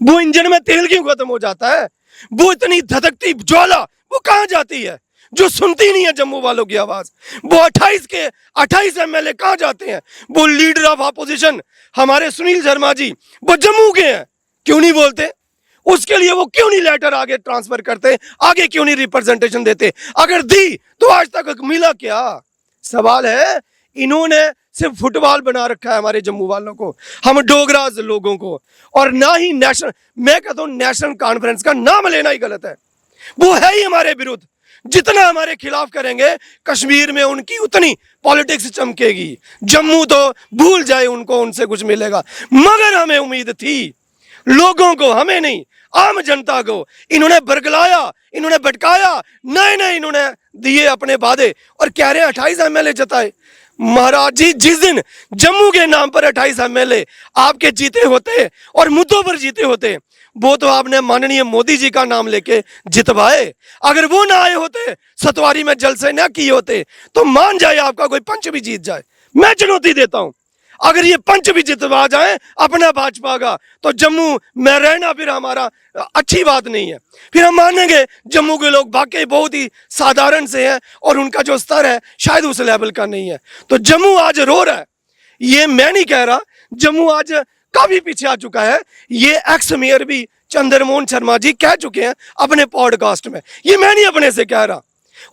वो इंजन में तेल क्यों खत्म हो जाता है? वो इतनी धधकती ज्वाला वो कहां जाती है जो सुनती नहीं है जम्मू वालों की आवाज? वो 28 एमएलए कहां जाते हैं? वो लीडर ऑफ अपोजिशन हमारे सुनील शर्मा जी, वो जम्मू के हैं, क्यों नहीं बोलते? उसके लिए वो क्यों नहीं लेटर आगे ट्रांसफर करते, आगे क्यों नहीं रिप्रेजेंटेशन देते? अगर दी तो आज तक मिला क्या? सवाल है, इन्होंने सिर्फ फुटबॉल बना रखा है हमारे जम्मू वालों को, हम डोगराज लोगों को। और ना ही नेशनल, मैं कहता हूं नेशनल कॉन्फ्रेंस का नाम लेना ही गलत है। वो है ही हमारे विरुद्ध, जितना हमारे खिलाफ करेंगे कश्मीर में उनकी उतनी पॉलिटिक्स चमकेगी। जम्मू तो भूल जाए उनको, उनसे कुछ मिलेगा। मगर हमें उम्मीद थी, लोगों को, हमें नहीं, आम जनता को इन्होंने बरगलाया, इन्होंने भटकाया, नए नए इन्होंने दिए अपने वादे, और कह रहे हैं 28 एमएलए जताए। महाराज जी, जिस दिन जम्मू के नाम पर 28 एमएलए आपके जीते होते और मुद्दों पर जीते होते, वो तो आपने माननीय मोदी जी का नाम लेके जितवाए। अगर वो ना आए होते, सतवारी में जलसे ना किए होते, तो मान जाए आपका कोई पंच भी जीत जाए। मैं चुनौती देता हूं, अगर ये पंच भी जितवा जाए अपना भाजपा का, तो जम्मू में रहना फिर हमारा अच्छी बात नहीं है। फिर हम मानेंगे जम्मू के लोग वाकई बहुत ही साधारण से हैं और उनका जो स्तर है शायद उस लेवल का नहीं है। तो जम्मू आज रो रहा है, ये मैं नहीं कह रहा, जम्मू आज काफी पीछे आ चुका है। ये एक्स मेयर भी चंद्रमोहन शर्मा जी कह चुके हैं अपने पॉडकास्ट में, ये मैं नहीं अपने से कह रहा,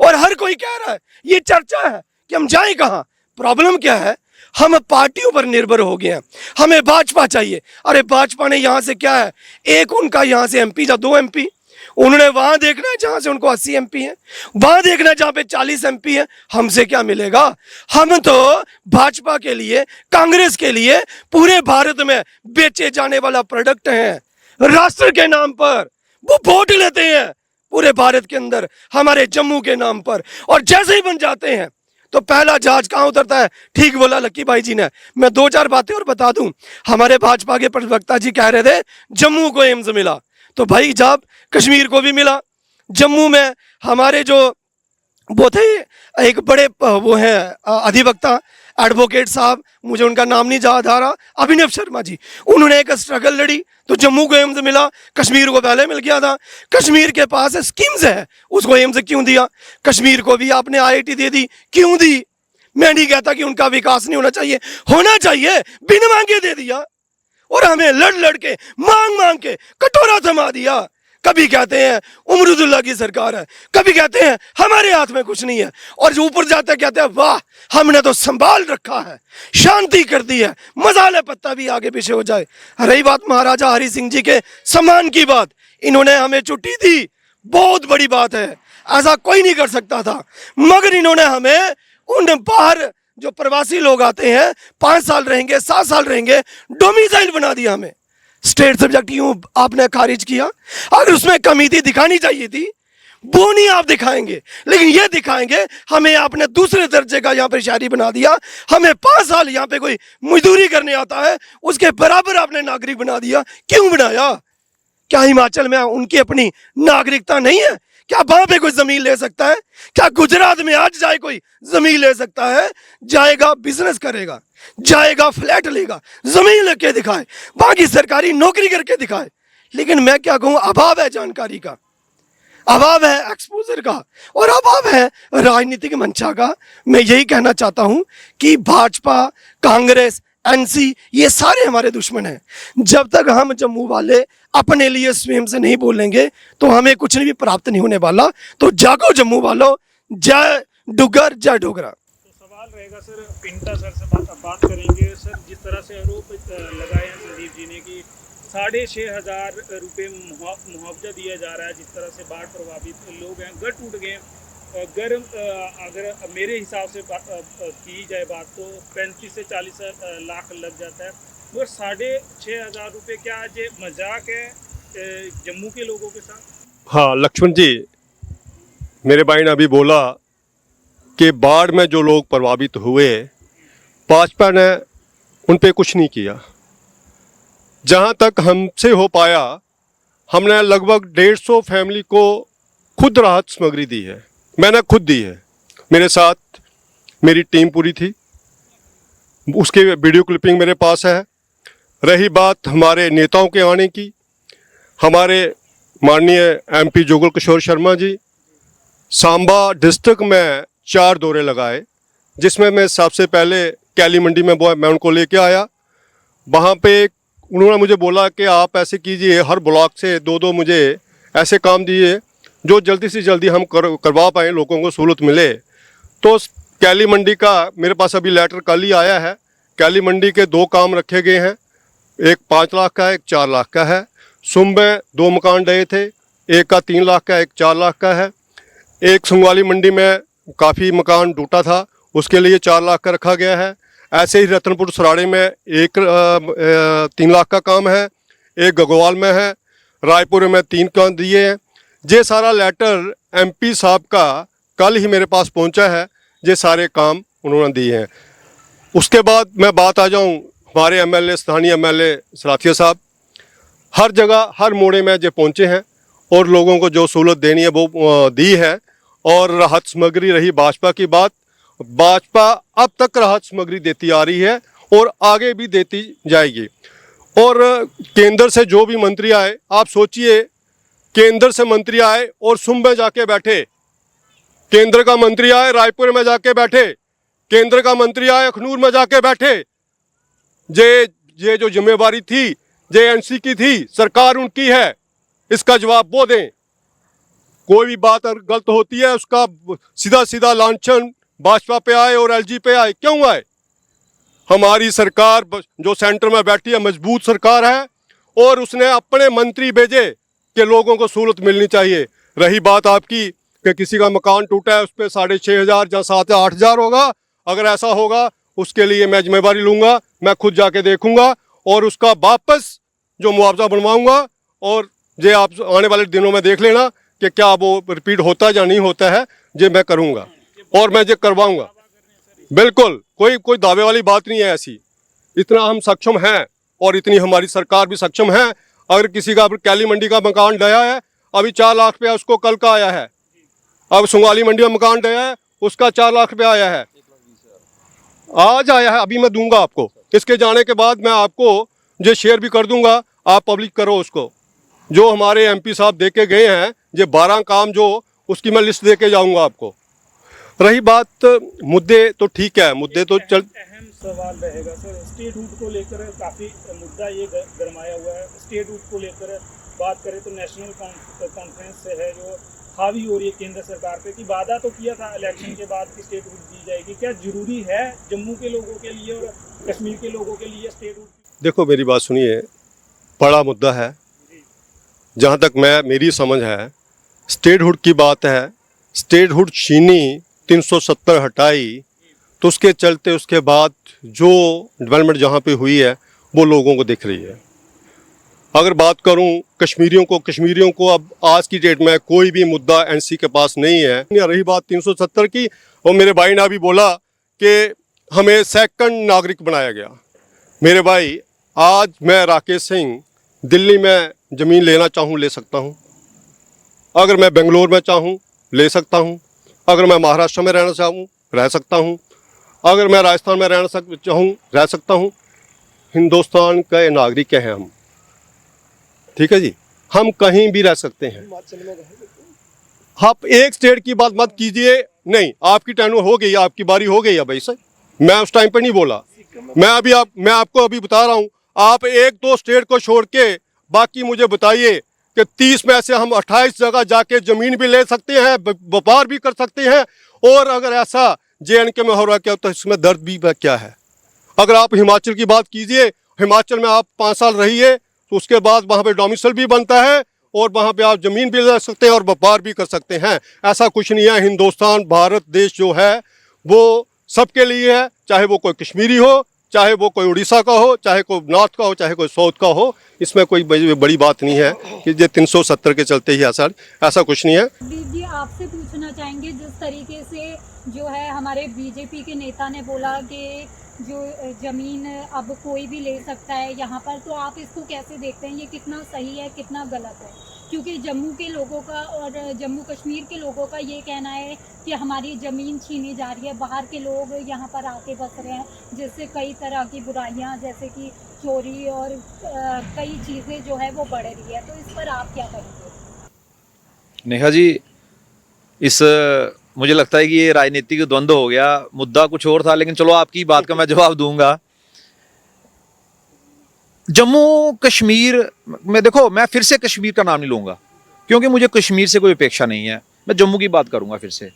और हर कोई कह रहा है। ये चर्चा है कि हम जाएं कहां। प्रॉब्लम क्या है, हम पार्टियों पर निर्भर हो गए हैं, हमें भाजपा चाहिए। अरे भाजपा ने यहाँ से क्या है, एक उनका यहाँ से एमपी या 2 एमपी, उन्होंने वहां देखना है जहां से उनको 80 MP है, वहां देखना है जहां पे 40 MP है। हमसे क्या मिलेगा? हम तो भाजपा के लिए, कांग्रेस के लिए पूरे भारत में बेचे जाने वाला प्रोडक्ट हैं। राष्ट्र के नाम पर वो वोट लेते हैं पूरे भारत के अंदर, हमारे जम्मू के नाम पर, और जैसे ही बन जाते हैं तो पहला जहाज कहां उतरता है? ठीक बोला लक्की भाई जी ने। मैं 2-4 बातें और बता दूं। हमारे भाजपा के प्रवक्ता जी कह रहे थे जम्मू को एम्स मिला, तो भाई जब कश्मीर को भी मिला। जम्मू में हमारे जो वो थे एक बड़े वो हैं अधिवक्ता, एडवोकेट साहब, मुझे उनका नाम नहीं याद आ रहा, अभिनव शर्मा जी, उन्होंने एक स्ट्रगल लड़ी तो जम्मू को एम्स मिला। कश्मीर को पहले मिल गया था। कश्मीर के पास स्कीम्स है, उसको एम्स क्यों दिया? कश्मीर को भी आपने IIT दे दी, क्यों दी? मैं नहीं कहता कि उनका विकास नहीं होना चाहिए, होना चाहिए, बिन मांगे दे दिया। और हमें लड़ लड़ के, मांग मांग के कटोरा थमा दिया। कभी कहते हैं उमरुदुल्ला की सरकार है, कभी कहते हैं हमारे हाथ में कुछ नहीं है, और जो ऊपर जाते कहते हैं वाह हमने तो संभाल रखा है, शांति कर दी है, मसाले पत्ता भी आगे पीछे हो जाए। रही बात महाराजा हरि सिंह जी के सम्मान की बात, इन्होंने हमें छुट्टी दी, बहुत बड़ी बात है, ऐसा कोई नहीं कर सकता था। मगर इन्होंने हमें उन बाहर जो प्रवासी लोग आते हैं 5 साल रहेंगे, 7 साल रहेंगे, डोमिसाइल बना दिया हमें। स्टेट सब्जेक्ट क्यों आपने खारिज किया? अगर उसमें कमी थी, दिखानी चाहिए थी, वो नहीं आप दिखाएंगे, लेकिन ये दिखाएंगे हमें आपने दूसरे दर्जे का यहाँ पे शहरी बना दिया। हमें 5 साल यहाँ पे कोई मजदूरी करने आता है, उसके बराबर आपने नागरिक बना दिया। क्यों बनाया? क्या हिमाचल में उनकी अपनी नागरिकता नहीं है? क्या वहां पे कोई जमीन ले सकता है? क्या गुजरात में आज जाए कोई जमीन ले सकता है? जाएगा बिजनेस करेगा, जाएगा फ्लैट लेगा, जमीन लेके दिखाए, बाकी सरकारी नौकरी करके दिखाए। लेकिन मैं क्या कहूं, अभाव है जानकारी का, अभाव है एक्सपोजर का, और अभाव है राजनीतिक मंशा का। मैं यही कहना चाहता हूं कि भाजपा, कांग्रेस, NC ये सारे हमारे दुश्मन हैं। जब तक हम जम्मू वाले अपने लिए स्वयं से नहीं बोलेंगे तो हमें कुछ भी प्राप्त नहीं होने वाला। तो जागो जम्मू वालों, जय डुग्गर, जय डोगरा। तो सवाल रहेगा सर, पिंटा सर से बात करेंगे। सर, जिस तरह से आरोप लगाए हैं संदीप जी ने कि 6,500 रुपये मुआवजा दिया जा रहा है, जिस तरह से बाढ़ प्रभावित लोग हैं, घर टूट गए। घर अगर मेरे हिसाब से की जाए बात तो 35 से 40 लाख लग जाता है। मगर 6,500 रुपये क्या आज मजाक है जम्मू के लोगों के साथ? हाँ लक्ष्मण जी, मेरे भाई ने अभी बोला कि बाढ़ में जो लोग प्रभावित हुए, भाजपा ने उन पे कुछ नहीं किया। जहाँ तक हमसे हो पाया, हमने लगभग 150 फैमिली को खुद राहत सामग्री दी है। मैंने खुद दी है, मेरे साथ मेरी टीम पूरी थी, उसके वीडियो क्लिपिंग मेरे पास है। रही बात हमारे नेताओं के आने की, हमारे माननीय MP जुगल किशोर शर्मा जी सांबा डिस्ट्रिक्ट में 4 दौरे लगाए, जिसमें मैं सबसे पहले कैली मंडी में मैं उनको लेके आया। वहाँ पे उन्होंने मुझे बोला कि आप ऐसे कीजिए, हर ब्लॉक से 2-2 मुझे ऐसे काम दिए जो जल्दी से जल्दी हम करवा पाएँ, लोगों को सहूलत मिले। तो कैली मंडी का मेरे पास अभी लेटर कल ही आया है। कैली मंडी के 2 काम रखे गए हैं, एक 5 लाख का है, एक 4 लाख का है। सुम में 2 मकान डे थे, एक का 3 लाख का, एक 4 लाख का है। एक सुंगवाली मंडी में काफ़ी मकान टूटा था, उसके लिए 4 लाख का रखा गया है। ऐसे ही रतनपुर सराड़े में 3 लाख का काम है, एक गगवाल में है, रायपुर में 3 काम दिए हैं। ये सारा लेटर MP साहब का कल ही मेरे पास पहुंचा है, ये सारे काम उन्होंने दिए हैं। उसके बाद मैं बात आ जाऊं हमारे MLA, स्थानीय MLA सराथिया साहब, हर जगह हर मोड़े में जो पहुंचे हैं और लोगों को जो सहूलत देनी है वो दी है। और राहत सामग्री रही भाजपा की बात, भाजपा अब तक राहत सामग्री देती आ रही है और आगे भी देती जाएगी। और केंद्र से जो भी मंत्री आए, आप सोचिए केंद्र से मंत्री आए और सुम में जाके बैठे, केंद्र का मंत्री आए रायपुर में जाके बैठे, केंद्र का मंत्री आए अखनूर में जाके बैठे। ये जो जिम्मेवारी थी ये NC की थी, सरकार उनकी है, इसका जवाब वो दें। कोई भी बात अगर गलत होती है उसका सीधा सीधा लांछन भाजपा पे आए और LG पे आए, क्यों आए? हमारी सरकार जो सेंटर में बैठी है मजबूत सरकार है और उसने अपने मंत्री भेजे कि लोगों को सहूलत मिलनी चाहिए। रही बात आपकी कि किसी का मकान टूटा है उस पर 6,500 या 7 या 8,000 होगा, अगर ऐसा होगा उसके लिए मैं जिम्मेदारी लूँगा, मैं खुद जाके देखूँगा और उसका वापस जो मुआवजा बनवाऊँगा। और ये आप आने वाले दिनों में देख लेना कि क्या वो रिपीट होता है या नहीं होता है, ये मैं करूँगा और मैं ये करवाऊँगा। बिल्कुल कोई दावे वाली बात नहीं है ऐसी, इतना हम सक्षम हैं और इतनी हमारी सरकार भी सक्षम है। अगर किसी का कैली मंडी का मकान डया है, अभी 4 लाख रुपया उसको कल का आया है। अब सुंगाली मंडी में मकान डया है, उसका 4 लाख रुपया आया है, आज आया है, अभी मैं दूंगा आपको। इसके जाने के बाद मैं आपको जो शेयर भी कर दूंगा, आप पब्लिक करो उसको। जो हमारे एमपी साहब दे के गए हैं ये 12 काम, जो उसकी मैं लिस्ट दे के जाऊँगा आपको। रही बात मुद्दे, तो ठीक है, मुद्दे तो चल। अहम सवाल रहेगा सर, स्टेट हुड को लेकर काफ़ी मुद्दा ये गरमाया हुआ है। स्टेट हुड को लेकर बात करें तो नेशनल कॉन्फ्रेंस से है जो हावी हो रही है केंद्र सरकार पे कि वादा तो किया था इलेक्शन के बाद कि स्टेट हुड दी जाएगी। क्या जरूरी है जम्मू के लोगों के लिए और कश्मीर के लोगों के लिए स्टेट हुड? देखो मेरी बात सुनिए, बड़ा मुद्दा है। जहाँ तक मेरी समझ है, स्टेट हुड की बात है, स्टेट हुड छीनी, 370 हटाई, तो उसके चलते उसके बाद जो डेवलपमेंट जहाँ पे हुई है वो लोगों को दिख रही है। अगर बात करूँ कश्मीरियों को अब आज की डेट में कोई भी मुद्दा एनसी के पास नहीं है। रही बात 370 की, और मेरे भाई ने अभी बोला कि हमें सेकंड नागरिक बनाया गया। मेरे भाई, आज मैं राकेश सिंह दिल्ली में ज़मीन लेना चाहूँ ले सकता हूँ, अगर मैं बेंगलोर में चाहूँ ले सकता हूँ, अगर मैं महाराष्ट्र में रहना चाहूँ रह सकता हूँ, अगर मैं राजस्थान में रहना चाहूँ रह सकता हूँ। हिंदुस्तान के नागरिक हैं हम, ठीक है जी, हम कहीं भी रह सकते हैं। आप एक स्टेट की बात मत कीजिए, नहीं, आपकी टर्न हो गई, आपकी बारी हो गई है भाई साहब, मैं उस टाइम पे नहीं बोला। मैं आपको अभी बता रहा हूँ, आप 1-2 स्टेट को छोड़ के बाकी मुझे बताइए कि 30 में से हम 28 जगह जाके ज़मीन भी ले सकते हैं, व्यापार भी कर सकते हैं। और अगर ऐसा JNK में हो रहा क्या, तो इसमें दर्द भी क्या है। अगर आप हिमाचल की बात कीजिए, हिमाचल में आप 5 साल रहिए, तो उसके बाद वहाँ पे डोमिसाइल भी बनता है और वहाँ पे आप ज़मीन भी ले सकते हैं और व्यापार भी कर सकते हैं। ऐसा कुछ नहीं है। हिंदुस्तान, भारत देश जो है वो सबके लिए है, चाहे वो कोई कश्मीरी हो, चाहे वो कोई उड़ीसा का हो, चाहे कोई नॉर्थ का हो, चाहे कोई साउथ का हो। इसमें कोई बड़ी बात नहीं है कि ये 370 के चलते ही ऐसा कुछ नहीं है। जी, आपसे पूछना चाहेंगे, जिस तरीके से जो है हमारे बीजेपी के नेता ने बोला कि जो ज़मीन अब कोई भी ले सकता है यहाँ पर, तो आप इसको कैसे देखते हैं? ये कितना सही है, कितना गलत है? क्योंकि जम्मू के लोगों का और जम्मू कश्मीर के लोगों का ये कहना है कि हमारी ज़मीन छीनी जा रही है, बाहर के लोग यहाँ पर आके बस रहे हैं, जिससे कई तरह की बुराइयाँ जैसे कि चोरी और कई चीज़ें जो है वो बढ़ रही है। तो इस पर आप क्या कहेंगे? नेहा जी, मुझे लगता है कि ये राजनीतिक द्वंद्व हो गया। मुद्दा कुछ और था, लेकिन चलो आपकी बात का मैं जवाब दूंगा। जम्मू कश्मीर में देखो, मैं फिर से कश्मीर का नाम नहीं लूंगा क्योंकि मुझे कश्मीर से कोई अपेक्षा नहीं है। मैं जम्मू की बात करूंगा फिर से।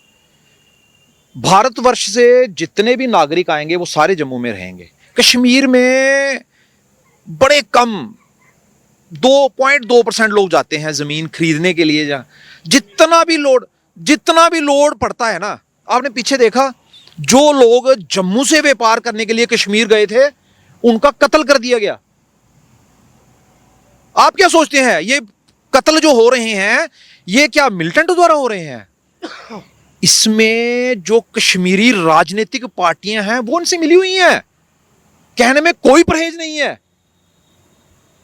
भारतवर्ष से जितने भी नागरिक आएंगे वो सारे जम्मू में रहेंगे। कश्मीर में बड़े कम 2.2% लोग जाते हैं जमीन खरीदने के लिए। जहाँ जितना भी लोड पड़ता है ना, आपने पीछे देखा, जो लोग जम्मू से व्यापार करने के लिए कश्मीर गए थे उनका कत्ल कर दिया गया। आप क्या सोचते हैं, ये कत्ल जो हो रहे हैं ये क्या मिलिटेंट द्वारा हो रहे हैं? इसमें जो कश्मीरी राजनीतिक पार्टियां हैं वो उनसे मिली हुई हैं, कहने में कोई परहेज नहीं है।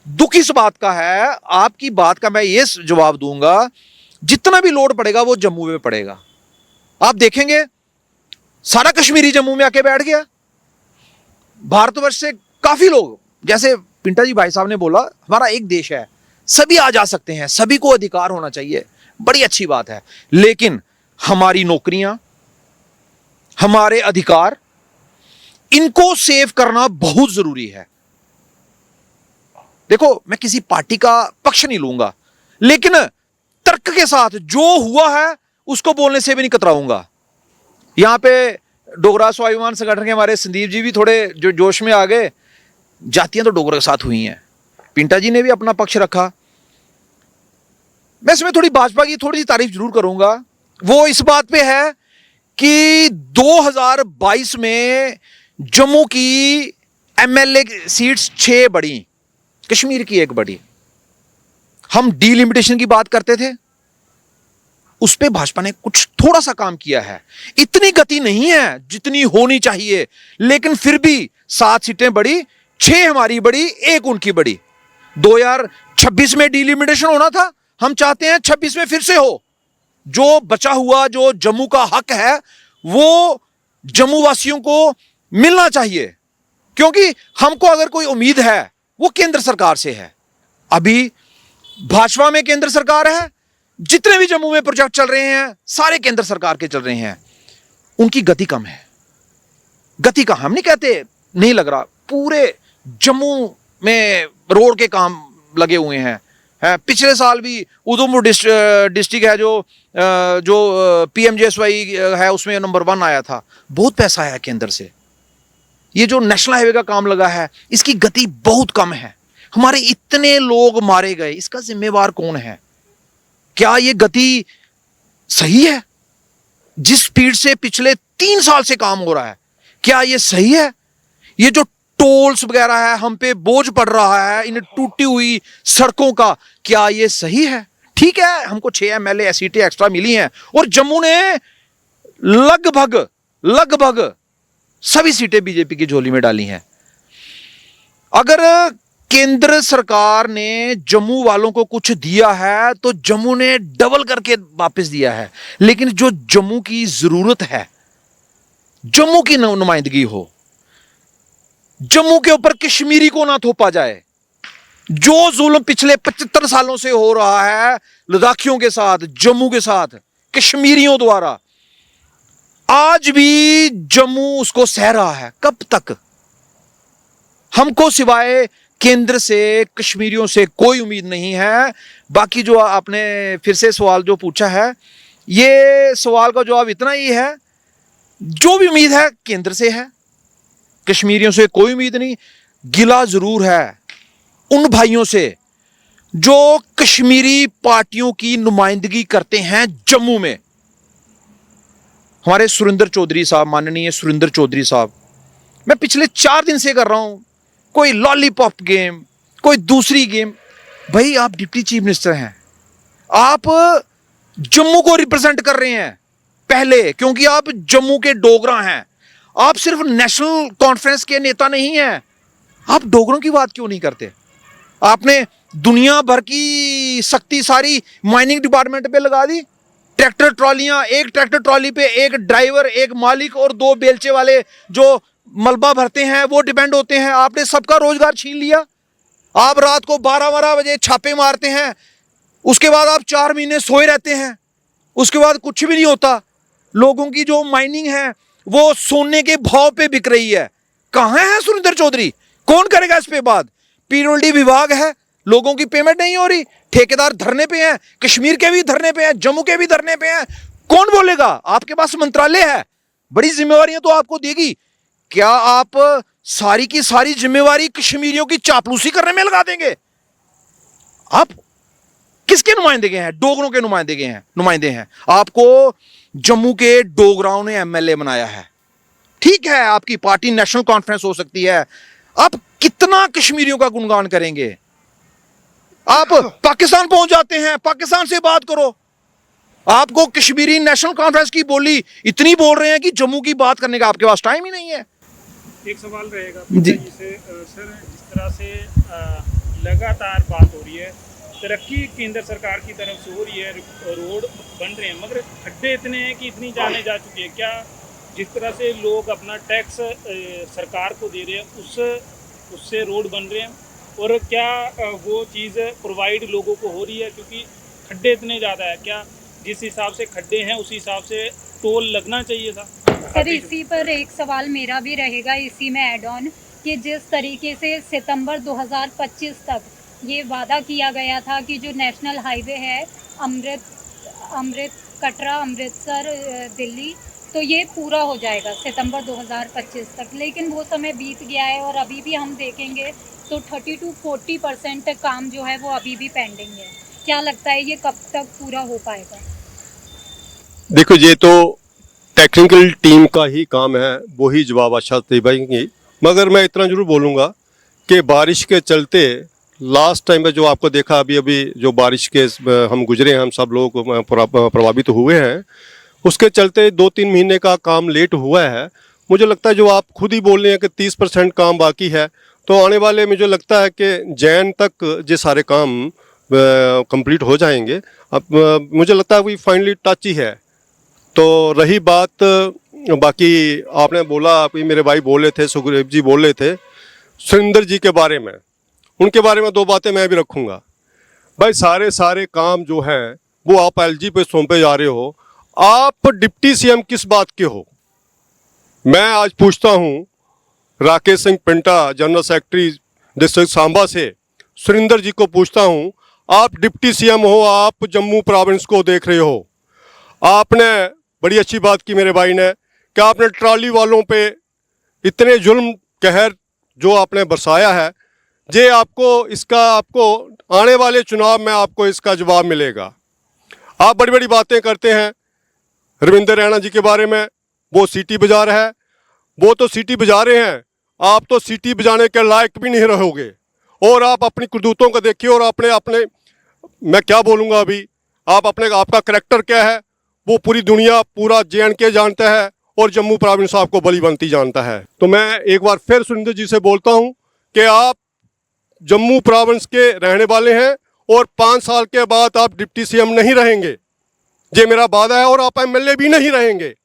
दुख इस बात का है, आपकी बात का मैं ये जवाब दूंगा, जितना भी लोड पड़ेगा वो जम्मू में पड़ेगा। आप देखेंगे सारा कश्मीरी जम्मू में आके बैठ गया। भारतवर्ष से काफी लोग, जैसे पिंटा जी भाई साहब ने बोला, हमारा एक देश है, सभी आ जा सकते हैं, सभी को अधिकार होना चाहिए, बड़ी अच्छी बात है। लेकिन हमारी नौकरियां, हमारे अधिकार, इनको सेव करना बहुत जरूरी है। देखो, मैं किसी पार्टी का पक्ष नहीं लूंगा, लेकिन तर्क के साथ जो हुआ है उसको बोलने से भी नहीं कतराऊंगा। यहां पे डोगरा स्वाभिमान संगठन के हमारे संदीप जी भी थोड़े जो जोश में आ गए। जातियां तो डोगरा के साथ हुई हैं, पिंटा जी ने भी अपना पक्ष रखा। मैं इसमें थोड़ी भाजपा की थोड़ी सी तारीफ जरूर करूंगा। वो इस बात पे है कि 2022 में जम्मू की एमएलए सीट्स 6 बढ़ी, कश्मीर की 1 बढ़ी। हम डीलिमिटेशन की बात करते थे, उस पे भाजपा ने कुछ थोड़ा सा काम किया है। इतनी गति नहीं है जितनी होनी चाहिए, लेकिन फिर भी 7 सीटें बढ़ी, 6 हमारी बढ़ी, 1 उनकी बढ़ी। 2026 में डीलिमिटेशन होना था, हम चाहते हैं 26 में फिर से हो। जो बचा हुआ जो जम्मू का हक है वो जम्मू वासियों को मिलना चाहिए, क्योंकि हमको अगर कोई उम्मीद है वो केंद्र सरकार से है। अभी भाजपा में केंद्र सरकार है, जितने भी जम्मू में प्रोजेक्ट चल रहे हैं सारे केंद्र सरकार के चल रहे हैं। उनकी गति कम है। गति का हम नहीं कहते नहीं लग रहा, पूरे जम्मू में रोड के काम लगे हुए हैं। पिछले साल भी उधमपुर डिस्ट्रिक्ट है जो पीएमजीएसवाई है उसमें नंबर 1 आया था। बहुत पैसा आया केंद्र से। ये जो नेशनल हाईवे का काम लगा है इसकी गति बहुत कम है। हमारे इतने लोग मारे गए, इसका जिम्मेवार कौन है? क्या ये गति सही है? जिस स्पीड से पिछले 3 साल से काम हो रहा है, क्या ये सही है? ये जो टोल्स वगैरह है, हम पे बोझ पड़ रहा है इन टूटी हुई सड़कों का, क्या ये सही है? ठीक है, हमको 6 एमएलए सीटें एक्स्ट्रा मिली हैं और जम्मू ने लगभग सभी सीटें बीजेपी की झोली में डाली हैं। अगर केंद्र सरकार ने जम्मू वालों को कुछ दिया है तो जम्मू ने डबल करके वापस दिया है। लेकिन जो जम्मू की जरूरत है, जम्मू की नुमाइंदगी हो, जम्मू के ऊपर कश्मीरी को ना थोपा जाए। जो जुल्म पिछले 75 सालों से हो रहा है लद्दाखियों के साथ, जम्मू के साथ, कश्मीरियों द्वारा, आज भी जम्मू उसको सह रहा है। कब तक? हमको सिवाय केंद्र से, कश्मीरियों से कोई उम्मीद नहीं है। बाकी जो आपने फिर से सवाल जो पूछा है, ये सवाल का जवाब इतना ही है, जो भी उम्मीद है केंद्र से है, कश्मीरियों से कोई उम्मीद नहीं। गिला जरूर है उन भाइयों से जो कश्मीरी पार्टियों की नुमाइंदगी करते हैं जम्मू में। हमारे सुरेंद्र चौधरी साहब, माननीय सुरेंद्र चौधरी साहब, मैं पिछले 4 दिन से कर रहा हूं, कोई लॉलीपॉप गेम, कोई दूसरी गेम। भाई आप डिप्टी चीफ मिनिस्टर हैं, आप जम्मू को रिप्रेजेंट कर रहे हैं पहले, क्योंकि आप जम्मू के डोगरा हैं। आप सिर्फ नेशनल कॉन्फ्रेंस के नेता नहीं हैं। आप डोगरों की बात क्यों नहीं करते? आपने दुनिया भर की शक्ति सारी माइनिंग डिपार्टमेंट पे लगा दी। ट्रैक्टर ट्रॉलियां, एक ट्रैक्टर ट्रॉली पे 1 ड्राइवर, 1 मालिक और 2 बेलचे वाले जो मलबा भरते हैं वो डिपेंड होते हैं। आपने सबका रोजगार छीन लिया। आप रात को 12-12 बजे छापे मारते हैं, उसके बाद आप 4 महीने सोए रहते हैं, उसके बाद कुछ भी नहीं होता। लोगों की जो माइनिंग है वो सोने के भाव पे बिक रही है। कहां है सुरेंद्र चौधरी? कौन करेगा इस पे बात? पीडब्ल्यूडी विभाग है, लोगों की पेमेंट नहीं हो रही, ठेकेदार धरने पे हैं, कश्मीर के भी धरने पे हैं, जम्मू के भी धरने पे हैं। कौन बोलेगा? आपके पास मंत्रालय है, बड़ी जिम्मेवारियां तो आपको देगी। क्या आप सारी की सारी जिम्मेवारी कश्मीरियों की चापलूसी करने में लगा देंगे? आप किसके नुमाइंदे हैं? डोगरों के नुमाइंदे हैं। आपको जम्मू के डोगराओं ने एमएलए बनाया है। ठीक है, आपकी पार्टी नेशनल कॉन्फ्रेंस हो सकती है, आप कितना कश्मीरियों का गुणगान करेंगे? आप पाकिस्तान पहुंच जाते हैं, पाकिस्तान से बात करो। आपको कश्मीरी नेशनल कॉन्फ्रेंस की बोली इतनी बोल रहे हैं कि जम्मू की बात करने का आपके पास टाइम ही नहीं है। एक सवाल रहेगा जी से, सर, जिस तरह से लगातार बात हो रही है, तरक्की केंद्र सरकार की तरफ से हो रही है, रोड बन रहे हैं, मगर खड्डे इतने हैं कि इतनी जाने जा चुकी है। क्या जिस तरह से लोग अपना टैक्स सरकार को दे रहे हैं उससे रोड बन रहे हैं, और क्या वो चीज़ प्रोवाइड लोगों को हो रही है? क्योंकि खड्डे इतने ज़्यादा है, क्या जिस हिसाब से खड्डे हैं उसी हिसाब से टोल लगना चाहिए था? सर, इसी पर एक सवाल मेरा भी रहेगा, इसी में ऐड ऑन, कि जिस तरीके से सितंबर 2025 तक ये वादा किया गया था कि जो नेशनल हाईवे है अमृत कटरा, अमृतसर, दिल्ली, तो ये पूरा हो जाएगा सितंबर 2025 तक, लेकिन वो समय बीत गया है और अभी भी हम देखेंगे तो 30 to 40% काम जो है वो अभी भी पेंडिंग है। क्या लगता है ये कब तक पूरा हो पाएगा? देखो ये तो टेक्निकल टीम का ही काम है, वो ही जवाब अच्छा दे पाएंगी। मगर मैं इतना जरूर बोलूँगा कि बारिश के चलते लास्ट टाइम में जो आपको देखा अभी अभी जो बारिश के हम गुजरे हैं, हम सब लोग प्रभावित हुए हैं, उसके चलते 2-3 महीने का काम लेट हुआ है। मुझे लगता है जो आप खुद ही बोल रहे हैं कि 30% काम बाकी है, तो आने वाले मुझे लगता है कि जैन तक ये सारे काम कंप्लीट हो जाएंगे। अब मुझे लगता है वही फाइनली टच ही है। तो रही बात बाकी आपने बोला, अभी मेरे भाई बोले थे, सुखदेव जी बोल रहे थे सुरेंद्र जी के बारे में, उनके बारे में 2 बातें मैं भी रखूँगा। भाई सारे काम जो हैं वो आप एलजी पे सौंपे जा रहे हो, आप डिप्टी सीएम किस बात के हो? मैं आज पूछता हूँ Rakesh Singh पिंटा general secretary district Samba से सुरेंद्र जी को पूछता हूँ, आप डिप्टी सीएम हो, आप जम्मू प्रोविंस को देख रहे हो, आपने बड़ी अच्छी बात की मेरे भाई ने कि आपने ट्रॉली वालों पे इतने जुल्म कहर जो आपने बरसाया है, जे आपको आने वाले चुनाव में आपको इसका जवाब मिलेगा। आप बड़ी बड़ी बातें करते हैं रविंद्र रैना जी के बारे में, वो सीटी बजा रहा है, वो तो सीटी बजा रहे हैं, आप तो सीटी बजाने के लायक भी नहीं रहोगे। और आप अपनी करतूतों को देखिए और अपने मैं क्या बोलूँगा अभी, आपका करैक्टर क्या है वो पूरी दुनिया, पूरा JNK जानता है और जम्मू प्रोविंस आपको बली बनती जानता है। तो मैं एक बार फिर सुरेंद्र जी से बोलता हूँ कि आप जम्मू प्रोविंस के रहने वाले हैं और 5 साल के बाद आप डिप्टी सीएम नहीं रहेंगे, ये मेरा वादा है, और आप MLA भी नहीं रहेंगे।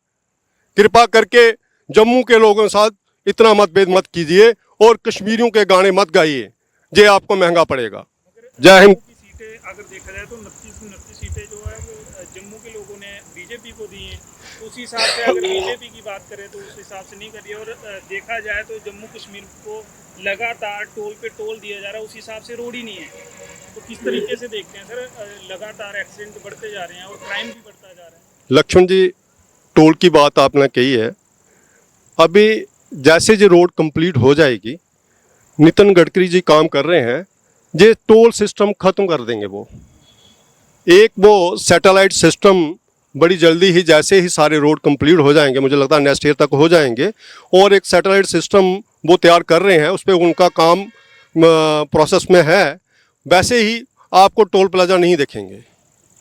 कृपा करके जम्मू के लोगों के साथ इतना मतभेद मत कीजिए और कश्मीरियों के गाने मत गाइए, ये आपको महंगा पड़ेगा। जय हिंद। सीटें अगर देखा जाए तो 29 सीटें जो है वो जम्मू के लोगों ने बीजेपी को दी हैं। उस हिसाब से अगर बीजेपी की बात करें तो उस हिसाब से नहीं करिए, और देखा जाए तो जम्मू कश्मीर को लगातार टोल पे टोल दिया जा रहा है, उस हिसाब से रोड ही नहीं है। तो किस तरीके से देखते हैं सर, लगातार एक्सीडेंट बढ़ते जा रहे हैं और क्राइम भी बढ़ता जा रहा है? लक्ष्मण जी, टोल की बात आपने कही है, अभी जैसे जो रोड कंप्लीट हो जाएगी, नितिन गडकरी जी काम कर रहे हैं, ये टोल सिस्टम ख़त्म कर देंगे। वो सैटेलाइट सिस्टम बड़ी जल्दी ही, जैसे ही सारे रोड कंप्लीट हो जाएंगे, मुझे लगता है नेक्स्ट ईयर तक हो जाएंगे, और एक सैटेलाइट सिस्टम वो तैयार कर रहे हैं, उस पर उनका काम प्रोसेस में है। वैसे ही आपको टोल प्लाजा नहीं देखेंगे,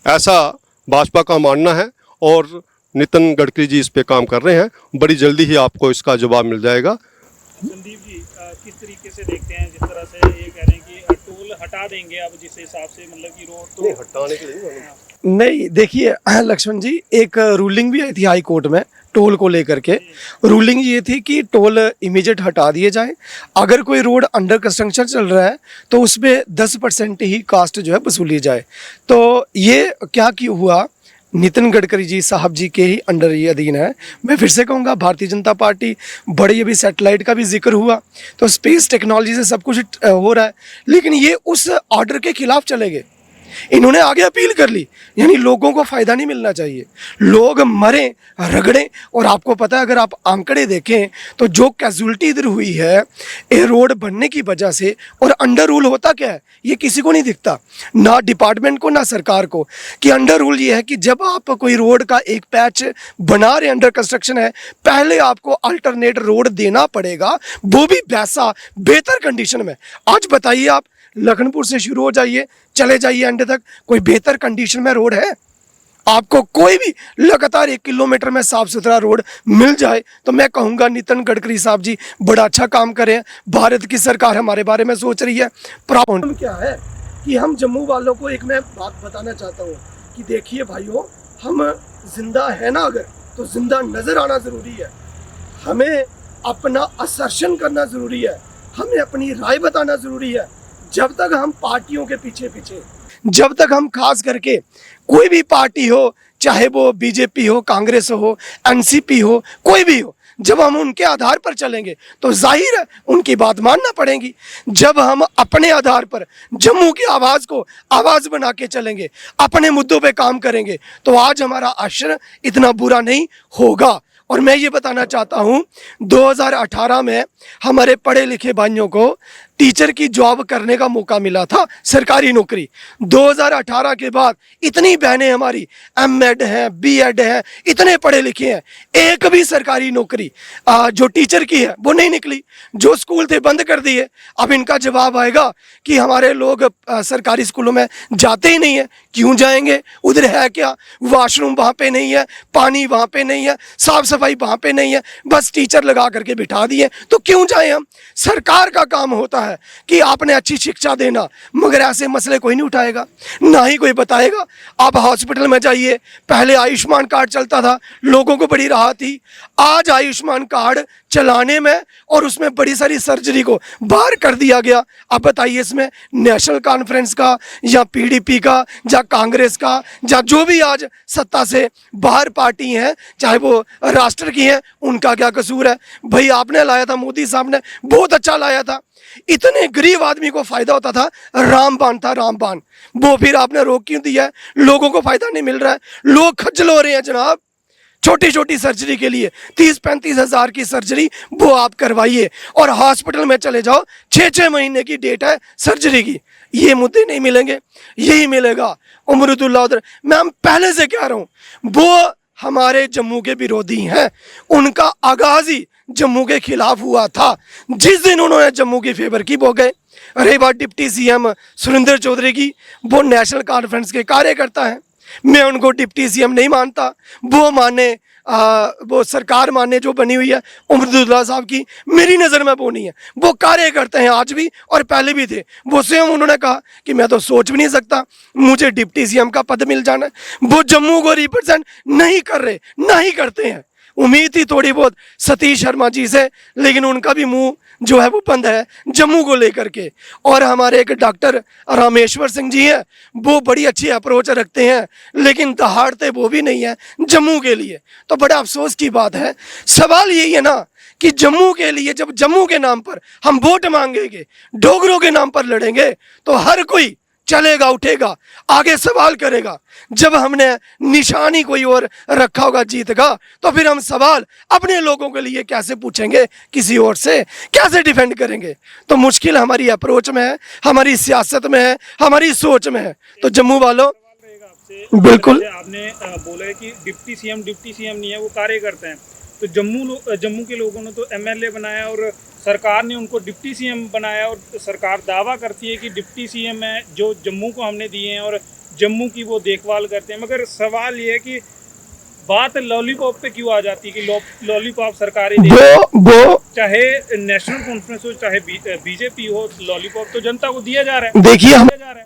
ऐसा भाजपा का मानना है, और नितिन गडकरी जी इस पे काम कर रहे हैं। बड़ी जल्दी ही आपको इसका जवाब मिल जाएगा। संदीप जी, किस तरीके से देखते हैं, जिस तरह से ये कह रहे हैं कि टोल हटा देंगे अब, जिस हिसाब से मतलब कि रोड तो हटाने के लिए नहीं, देखिए लक्ष्मण जी, एक रूलिंग भी आई थी हाई कोर्ट में टोल को लेकर के। रूलिंग ये थी कि टोल इमीडिएट हटा दिए जाए। अगर कोई रोड अंडर कंस्ट्रक्शन चल रहा है तो उस पर 10% ही कास्ट जो है वसूली जाए। तो ये क्या क्यों हुआ, नितिन गडकरी जी साहब जी के ही अंडर ये अधीन है। मैं फिर से कहूँगा, भारतीय जनता पार्टी, बड़ी अभी सैटेलाइट का भी जिक्र हुआ, तो स्पेस टेक्नोलॉजी से सब कुछ हो रहा है, लेकिन ये उस ऑर्डर के खिलाफ चले गए। इन्होंने आगे अपील कर ली, यानी लोगों को फायदा नहीं मिलना चाहिए, लोग मरें रगड़ें। और आपको पता है, अगर आप आंकड़े देखें तो जो कैजुअलिटी इधर हुई है ये रोड बनने की वजह से, और अंडर रूल होता क्या है ये किसी को नहीं दिखता, ना डिपार्टमेंट को ना सरकार को, कि अंडर रूल ये है कि जब आप कोई रोड का एक पैच बना रहे, अंडर कंस्ट्रक्शन है, पहले आपको अल्टरनेट रोड देना पड़ेगा, वो भी वैसा बेहतर कंडीशन में। आज बताइए, आप लखनपुर से शुरू हो जाइए, चले जाइए अंडे तक, कोई बेहतर कंडीशन में रोड है? आपको कोई भी लगातार 1 किलोमीटर में साफ सुथरा रोड मिल जाए तो मैं कहूँगा नितिन गडकरी साहब जी बड़ा अच्छा काम कर रहे हैं। भारत की सरकार हमारे बारे में सोच रही है। प्रॉब्लम क्या है कि हम जम्मू वालों को एक मैं बात बताना चाहता हूँ कि देखिए भाइयों, हम जिंदा है ना, अगर तो जिंदा नजर आना जरूरी है, हमें अपना असर्शन करना जरूरी है, हमें अपनी राय बताना जरूरी है। जब तक हम पार्टियों के पीछे जब तक हम खास करके कोई भी पार्टी हो, चाहे वो बीजेपी हो, कांग्रेस हो, एनसीपी हो, कोई भी हो, जब हम उनके आधार पर चलेंगे तो जाहिर है उनकी बात मानना पड़ेगी। जब हम अपने आधार पर जम्मू की आवाज़ को आवाज़ बना के चलेंगे, अपने मुद्दों पे काम करेंगे, तो आज हमारा अशर इतना बुरा नहीं होगा। और मैं ये बताना चाहता हूँ, 2018 में हमारे पढ़े लिखे भाइयों को टीचर की जॉब करने का मौका मिला था, सरकारी नौकरी। 2018 के बाद इतनी बहनें हमारी एमएड हैं, बीएड हैं, इतने पढ़े लिखे हैं, एक भी सरकारी नौकरी जो टीचर की है वो नहीं निकली। जो स्कूल थे बंद कर दिए। अब इनका जवाब आएगा कि हमारे लोग सरकारी स्कूलों में जाते ही नहीं है। क्यों जाएंगे? उधर है क्या? वॉशरूम वहाँ पे नहीं है, पानी वहाँ पे नहीं है, साफ सफाई वहाँ पे नहीं है, बस टीचर लगा करके बिठा दिए, तो क्यों जाए हम? सरकार का काम होता है कि आपने अच्छी शिक्षा देना, मगर ऐसे मसले कोई नहीं उठाएगा, ना ही कोई बताएगा। आप हॉस्पिटल में जाइए, पहले आयुष्मान कार्ड चलता था, लोगों को बड़ी राहत थी। आज आयुष्मान कार्ड चलाने में और उसमें बड़ी सारी सर्जरी को बाहर कर दिया गया। अब बताइए इसमें नेशनल कॉन्फ्रेंस का या पीडीपी का या कांग्रेस का या जो भी आज सत्ता से बाहर पार्टी हैं, चाहे वो राष्ट्र की हैं, उनका क्या कसूर है? भाई आपने लाया था, मोदी साहब ने बहुत अच्छा लाया था, इतने गरीब आदमी को फायदा होता था, रामबाण था, रामबाण। वो फिर आपने रोक क्यों दिया है? लोगों को फायदा नहीं मिल रहा है, लोग खज्जल हो रहे हैं जनाब। छोटी छोटी सर्जरी के लिए 30-35 हज़ार की सर्जरी वो आप करवाइए और हॉस्पिटल में चले जाओ, 6-6 महीने की डेट है सर्जरी की। ये मुद्दे नहीं मिलेंगे, यही मिलेगा। उमरुदुल्लाह उधर, मैं हम पहले से कह रहा हूँ, वो हमारे जम्मू के विरोधी हैं। उनका आगाज ही जम्मू के खिलाफ हुआ था। जिस दिन उन्होंने जम्मू की फेवर की वो गए। रही बात डिप्टी सीएम सुरेंद्र चौधरी की, वो नेशनल कॉन्फ्रेंस के कार्यकर्ता हैं, मैं उनको डिप्टी सीएम नहीं मानता। वो माने वो सरकार माने जो बनी हुई है उमरुदुल्लाह साहब की, मेरी नज़र में वो नहीं है। वो कार्यकर्ता हैं आज भी और पहले भी थे। वो स्वयं उन्होंने कहा कि मैं तो सोच भी नहीं सकता मुझे डिप्टी सीएम का पद मिल जाना है। वो जम्मू को रिप्रेजेंट नहीं कर रहे, नहीं करते हैं। उम्मीद थी थोड़ी बहुत सतीश शर्मा जी से, लेकिन उनका भी मुंह जो है वो बंद है जम्मू को लेकर के। और हमारे एक डॉक्टर रामेश्वर सिंह जी हैं, वो बड़ी अच्छी अप्रोच रखते हैं, लेकिन दहाड़ते वो भी नहीं है जम्मू के लिए। तो बड़ा अफसोस की बात है। सवाल यही है ना कि जम्मू के लिए जब जम्मू के नाम पर हम वोट मांगेंगे, डोगरों के नाम पर लड़ेंगे, तो हर कोई चलेगा, उठेगा, आगे सवाल करेगा। जब हमने निशानी कोई और रखा होगा जीत का, तो फिर हम सवाल अपने लोगों के लिए कैसे पूछेंगे, किसी और से कैसे डिफेंड करेंगे? तो मुश्किल हमारी अप्रोच में है, हमारी सियासत में है, हमारी सोच में है। तो जम्मू वालों, बिल्कुल आपने बोला है कि डिप्टी सीएम नहीं है, वो कार्यकर्ता हैं। तो जम्मू के लोगों ने तो एमएलए बनाया और सरकार ने उनको डिप्टी सीएम बनाया, और सरकार दावा करती है कि डिप्टी सीएम है जो जम्मू को हमने दिए हैं और जम्मू की वो देखभाल करते हैं। मगर सवाल ये है कि बात लॉलीपॉप पे क्यों आ जाती है कि लॉलीपॉप सरकारी वो चाहे नेशनल कॉन्फ्रेंस हो, चाहे बीजेपी हो, लॉलीपॉप तो जनता को दिया जा रहा है।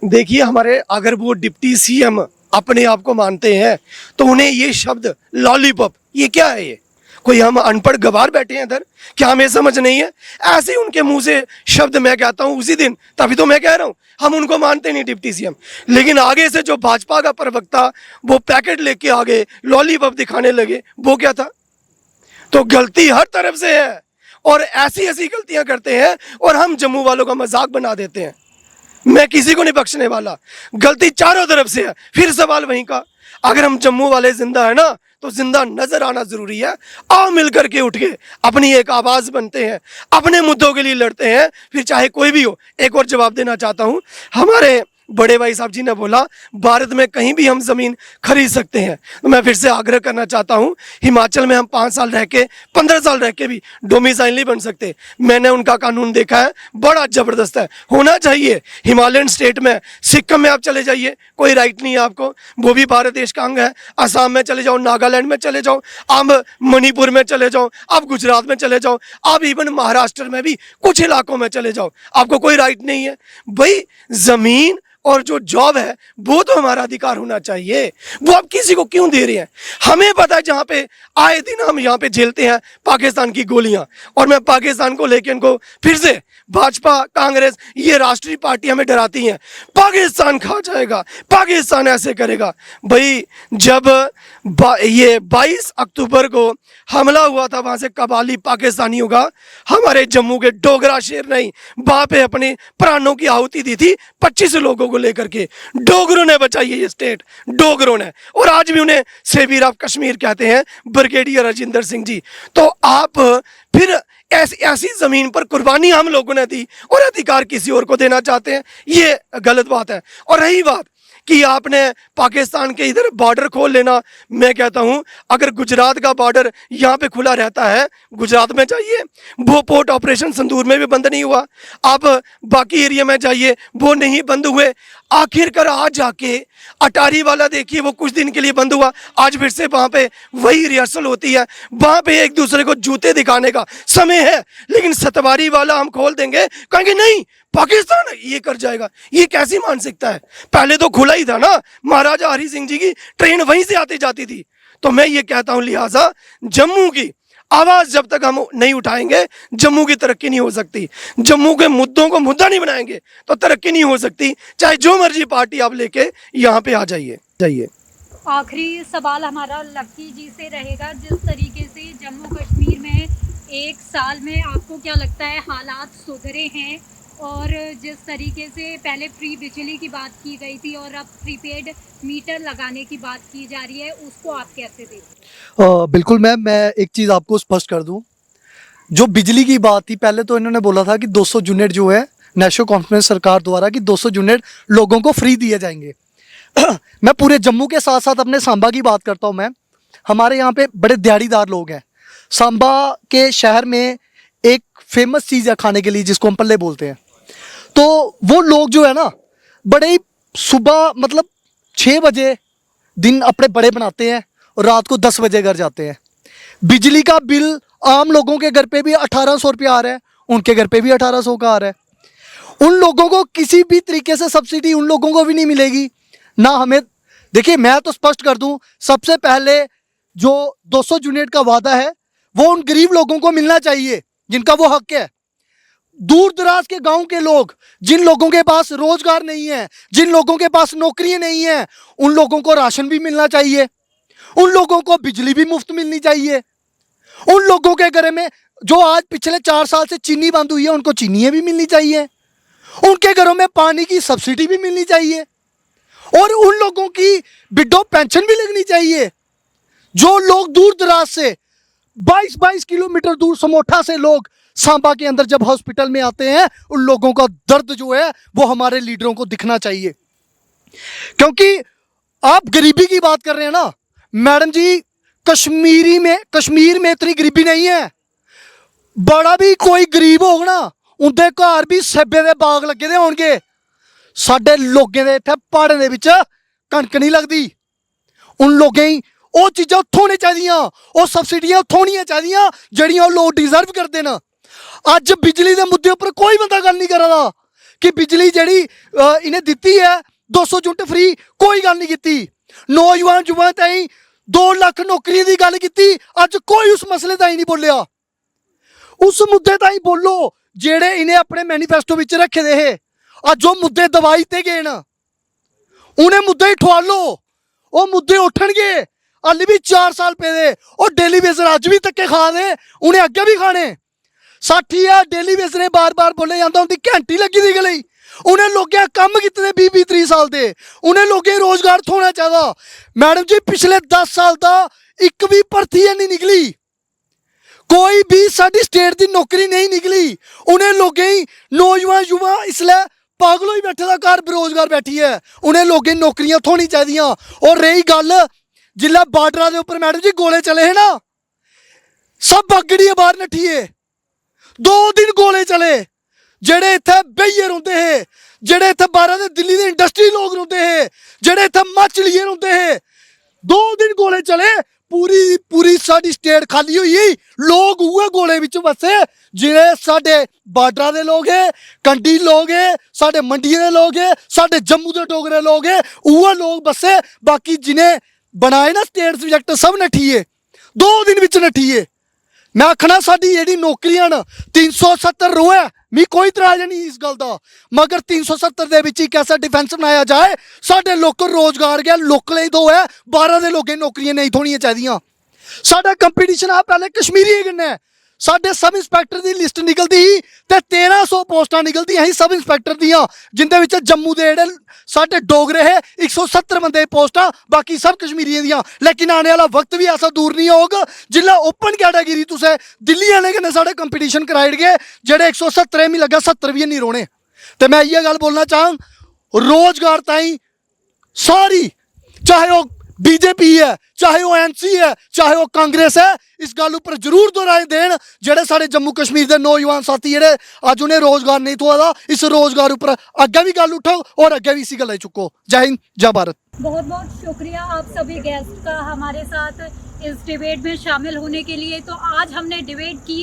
देखिए हमारे, अगर वो डिप्टी सीएम अपने आप को मानते हैं तो उन्हें ये शब्द लॉलीपॉप, ये क्या है? ये कोई हम अनपढ़ गवार बैठे हैं इधर? क्या हमें समझ नहीं है? ऐसे ही उनके मुंह से शब्द मैं कहता हूं उसी दिन, तभी तो मैं कह रहा हूं हम उनको मानते नहीं डिप्टी सीएम। लेकिन आगे से जो भाजपा का प्रवक्ता वो पैकेट लेके आ गए, लॉलीपॉप दिखाने लगे, वो क्या था? तो गलती हर तरफ से है और ऐसी ऐसी गलतियां करते हैं और हम जम्मू वालों का मजाक बना देते हैं। मैं किसी को नहीं बख्शने वाला, गलती चारों तरफ से है। फिर सवाल वहीं का, अगर हम जम्मू वाले जिंदा है ना, तो जिंदा नजर आना जरूरी है। आओ मिल करके उठ के अपनी एक आवाज बनते हैं, अपने मुद्दों के लिए लड़ते हैं, फिर चाहे कोई भी हो। एक और जवाब देना चाहता हूं, हमारे बड़े भाई साहब जी ने बोला भारत में कहीं भी हम जमीन खरीद सकते हैं, तो मैं फिर से आग्रह करना चाहता हूं, हिमाचल में हम 5 साल रह के 15 साल रह के भी डोमिसाइल नहीं बन सकते। मैंने उनका कानून देखा है, बड़ा जबरदस्त है, होना चाहिए। हिमालयन स्टेट में, सिक्किम में आप चले जाइए, कोई राइट नहीं है आपको, वो भी भारत देश का अंग है। असम में चले जाओ, नागालैंड में चले जाओ, आप मणिपुर में चले जाओ, आप गुजरात में चले जाओ, आप इवन महाराष्ट्र में भी कुछ इलाकों में चले जाओ, आपको कोई राइट नहीं है। भाई जमीन और जो जॉब है वो तो हमारा अधिकार होना चाहिए, वो आप किसी को क्यों दे रहे हैं? हमें पता है जहां पे आए दिन हम यहाँ पे झेलते हैं पाकिस्तान की गोलियां, और मैं पाकिस्तान को लेकर इनको फिर से, भाजपा कांग्रेस ये राष्ट्रीय पार्टी हमें डराती हैं, पाकिस्तान खा जाएगा, पाकिस्तान ऐसे करेगा। भाई जब ये 22 अक्टूबर को हमला हुआ था वहां से कबाली पाकिस्तानियों का, हमारे जम्मू के डोगरा शेर नहीं वहां पे अपने प्राणों की आहुति दी थी 25 लोगों को लेकर के। डोगरों ने बचाई है ये स्टेट, डोगरों ने, और आज भी उन्हें सेवीर ऑफ कश्मीर कहते हैं, ब्रिगेडियर राजेंद्र सिंह जी। तो आप फिर ऐसी ऐसी ज़मीन पर कुर्बानी हम लोगों ने दी और अधिकार किसी और को देना चाहते हैं, ये गलत बात है। और रही बात कि आपने पाकिस्तान के इधर बॉर्डर खोल लेना, मैं कहता हूं अगर गुजरात का बॉर्डर यहाँ पे खुला रहता है, गुजरात में जाइए, वो पोर्ट ऑपरेशन संदूर में भी बंद नहीं हुआ। आप बाकी एरिया में जाइए, वो नहीं बंद हुए। आखिरकार आज जाके अटारी वाला देखिए, वो कुछ दिन के लिए बंद हुआ, आज फिर से वहाँ पे वही रिहर्सल होती है। वहाँ पे एक दूसरे को जूते दिखाने का समय है, लेकिन सतवारी वाला हम खोल देंगे, कहेंगे नहीं पाकिस्तान ये कर जाएगा। ये कैसी मानसिकता है? पहले तो खुला ही था ना, महाराजा हरि सिंह जी की ट्रेन वहीं से आती जाती थी। तो मैं ये कहता हूँ, लिहाजा जम्मू की आवाज जब तक हम नहीं उठाएंगे, जम्मू की तरक्की नहीं हो सकती। जम्मू के मुद्दों को मुद्दा नहीं बनाएंगे तो तरक्की नहीं हो सकती, चाहे जो मर्जी पार्टी आप लेके यहाँ पे आ जाइए। आखिरी सवाल हमारा लक्की जी से रहेगा। जिस तरीके से जम्मू कश्मीर में एक साल में आपको क्या लगता है हालात सुधरे हैं, और जिस तरीके से पहले फ्री बिजली की बात की गई थी और अब प्रीपेड मीटर लगाने की बात की जा रही है, उसको आप कैसे देखते हैं? बिल्कुल मैम, मैं एक चीज़ आपको स्पष्ट कर दूं। जो बिजली की बात थी, पहले तो इन्होंने बोला था कि 200 यूनिट जो है नेशनल कॉन्फ्रेंस सरकार द्वारा कि 200 यूनिट लोगों को फ्री दिए जाएंगे। मैं पूरे जम्मू के साथ साथ अपने सांबा की बात करता हूं मैम। हमारे यहाँ पे बड़े दिहाड़ीदार लोग हैं। सांबा के शहर में एक फेमस चीज़ है खाने के लिए, जिसको हम पल्ले बोलते हैं। तो वो लोग जो है ना, बड़े ही सुबह मतलब 6 बजे दिन अपने बड़े बनाते हैं और रात को 10 बजे घर जाते हैं। बिजली का बिल आम लोगों के घर पे भी 1800 रुपया आ रहा है, उनके घर पे भी 1800 का आ रहा है। उन लोगों को किसी भी तरीके से सब्सिडी उन लोगों को भी नहीं मिलेगी ना हमें। देखिए, मैं तो स्पष्ट कर दूं, सबसे पहले जो 200 यूनिट का वादा है वो उन गरीब लोगों को मिलना चाहिए जिनका वो हक है। दूर दराज के गांव के लोग, जिन लोगों के पास रोजगार नहीं है, जिन लोगों के पास नौकरियां नहीं है, उन लोगों को राशन भी मिलना चाहिए, उन लोगों को बिजली भी मुफ्त मिलनी चाहिए। उन लोगों के घर में जो आज पिछले 4 साल से चीनी बंद हुई है, उनको चीनियाँ भी मिलनी चाहिए। उनके घरों में पानी की सब्सिडी भी मिलनी चाहिए और उन लोगों की विडो पेंशन भी लगनी चाहिए। जो लोग दूर दराज से 22-22 किलोमीटर दूर समोठा से लोग सांबा के अंदर जब हॉस्पिटल में आते हैं, उन लोगों का दर्द जो है वो हमारे लीडरों को दिखना चाहिए। क्योंकि आप गरीबी की बात कर रहे हैं ना मैडम जी, कश्मीर में इतनी गरीबी नहीं है। बड़ा भी कोई गरीब होगा ना, उनके घर भी सेबे के बाग लगे दे होंगे। साडे लोगों के इत्थे पहाड़ों के विच कणक नहीं लगती। उन लोगों ही वो चीज़ां उत्थों होनी चाहिए, वो सब्सिडियां उत्थों होनी चाहिए जिहड़ियां लोग डिजर्व करते हैं। अज बिजली के मुद्दे उपर कोई बंदा गल नहीं कर रहा कि बिजली जिहड़ी इन्हें दिती है 200 यूनिट फ्री, कोई गल नहीं की। नौजवान युवा ताईं 2 लाख नौकरियों की गल की, अज कोई उस मसले ताईं नहीं बोलिया। उस मुद्दे ताईं बोलो जेड़े इन्हें अपने मैनीफेस्टो विच रखे दे हे। अज जो मुद्दे दबाई ते गए ना, उन्हें मुद्दे ही ठुआलो, वो मुद्दे उठणगे। हाली भी 4 साल पे दे, और डेली बेसर अज भी धक्के खा दे, उन्हें अगे भी खाने। 60,000 डेली बेसर बार बार बोले जाता, उनकी घंटी लगी दी गई। उन्हें लोगों कम किए 20-30 साल के, उन्हें लोगों रोजगार थोड़ा चाहिए। मैडम जी, पिछले 10 साल का एक भी भर्ती नहीं निकली, कोई भी साडी स्टेट की नौकरी नहीं निकली। उन्हें लोगों ही नौजवान युवा इसलिए पागलों ही बैठे, घर बेरोजगार बैठी है। उन्हें लोगों नौकरियां थोड़ी चाहिए। और रही गल जिला बार्डर के उपर मैडम जी गोले चले है ना, सब बगड़िए बाहर नठिए। 2 दिन गोले चले, जेड़े इत्थे बेइये रोंदे है, जेड़े इत्थे 12 दे दिल्ली दे इंडस्ट्री लोग रोंदे है, जेड़े इत्थे मछलिए रोंदे है। 2 दिन गोले चले, पूरी साडी स्टेट खाली हुई। लोग उहे गोले विच बसे जिहड़े साडे बार्डर दे लोग है, कंडी लोग है, साडे मंडियां दे लोग है, साडे जम्मू दे डोगरे लोग है, उहे लोग बसे। बाकी जिन्हें बनाए ना स्टेट सब्जेक्ट सब नठिए, 2 दिन विच नठिए। मैं आखना साडी जेहड़ी नौकरियां न 370 रोए, मी कोई इतराज नहीं इस गल का, मगर 370 दे विच एक ऐसा डिफेंस बनाया जाए साडे लोकल रोजगार गया, लोकल ही 2 है, 12 दे लोगों नौकरियां नहीं थोड़ियां चाहिए। साडा कंपीटीशन आ पहले कश्मीरी कन्नै, ਸਾਡੇ ਸਬ ਇੰਸਪੈਕਟਰ ਦੀ ਲਿਸਟ ਨਿਕਲਦੀ ਸੀ ਤੇ 1300 ਪੋਸਟਾਂ ਨਿਕਲਦੀਆਂ ਸੀ ਸਬ ਇੰਸਪੈਕਟਰ ਦੀਆਂ, ਜਿੰਦੇ ਵਿੱਚ ਜੰਮੂ ਦੇ ਜਿਹੜੇ ਸਾਡੇ ਡੋਗਰੇ ਹੈ 170 ਬੰਦੇ ਪੋਸਟਾਂ, ਬਾਕੀ ਸਭ ਕਸ਼ਮੀਰੀਆਂ ਦੀਆਂ। लेकिन आने वाला वक्त भी ऐसा दूर नहीं होगा जिला ओपन कैटेगरी तुसे दिल्ली आने कन्नै साढ़े कंपीटीशन कराए गए जेड़े 170 में लगा 70 भी नहीं रोने। तो मैं ये गल बोलना चाहूँ, रोजगार ताई सारी, चाहे वो बीजेपी है, चाहे वो एनसी है, चाहे वो कांग्रेस है, इस गल उपर जरूर दोहराए देन जेड़े साढ़े जम्मू कश्मीर के नौजवान साथी जेड़े अज उन्हें रोजगार नहीं थोड़ा, इस रोजगार उपर अगे भी गल उठाओ और अगे भी इसी गल चुको। जय हिंद, जय भारत। बहुत बहुत शुक्रिया आप सभी गेस्ट का हमारे साथ इस डिबेट में शामिल होने के लिए। तो आज हमने डिबेट की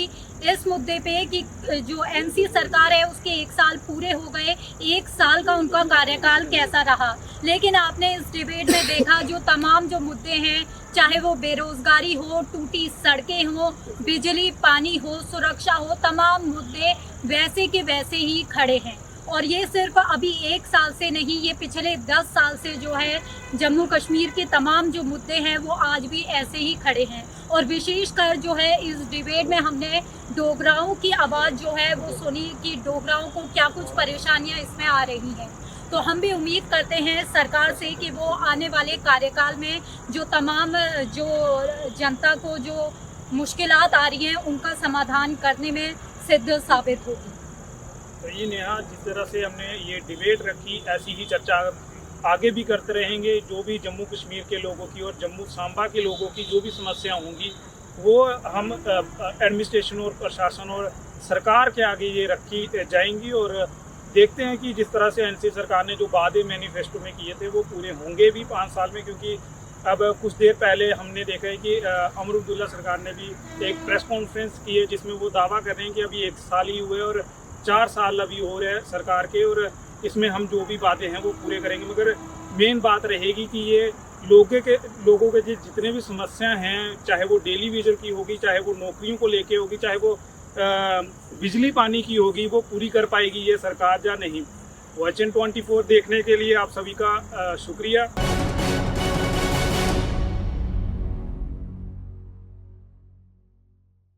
इस मुद्दे पे कि जो एनसी सरकार है उसके 1 साल पूरे हो गए, 1 साल का उनका कार्यकाल कैसा रहा। लेकिन आपने इस डिबेट में देखा जो तमाम जो मुद्दे हैं, चाहे वो बेरोजगारी हो, टूटी सड़कें हो, बिजली पानी हो, सुरक्षा हो, तमाम मुद्दे वैसे के वैसे ही खड़े हैं। और ये सिर्फ अभी 1 साल से नहीं, ये पिछले 10 साल से जो है जम्मू कश्मीर के तमाम जो मुद्दे हैं वो आज भी ऐसे ही खड़े हैं। और विशेषकर जो है इस डिबेट में हमने डोगराओं की आवाज़ जो है वो सुनी कि डोगराओं को क्या कुछ परेशानियां इसमें आ रही हैं। तो हम भी उम्मीद करते हैं सरकार से कि वो आने वाले कार्यकाल में जो तमाम जो जनता को जो मुश्किलात आ रही हैं उनका समाधान करने में सिद्ध साबित होगी। तो ये नेहा, जिस तरह से हमने ये डिबेट रखी, ऐसी ही चर्चा आगे भी करते रहेंगे। जो भी जम्मू कश्मीर के लोगों की और जम्मू सांबा के लोगों की जो भी समस्या होंगी वो हम एडमिनिस्ट्रेशन और प्रशासन और सरकार के आगे ये रखी जाएंगी। और देखते हैं कि जिस तरह से एनसी सरकार ने जो वादे मैनिफेस्टो में किए थे वो पूरे होंगे भी 5 साल में। क्योंकि अब कुछ देर पहले हमने देखा है कि उमर अब्दुल्ला सरकार ने भी एक प्रेस कॉन्फ्रेंस की है जिसमें वो दावा कर रहे हैं कि अभी 1 साल ही हुए और 4 साल अभी हो रहे हैं सरकार के, और इसमें हम जो भी बातें हैं वो पूरे करेंगे। मगर मेन बात रहेगी कि ये लोगों के जितने भी समस्या हैं, चाहे वो डेली वेजर की होगी, चाहे वो नौकरियों को लेके होगी, चाहे वो बिजली पानी की होगी, वो पूरी कर पाएगी ये सरकार या नहीं। OHN24 देखने के लिए आप सभी का शुक्रिया।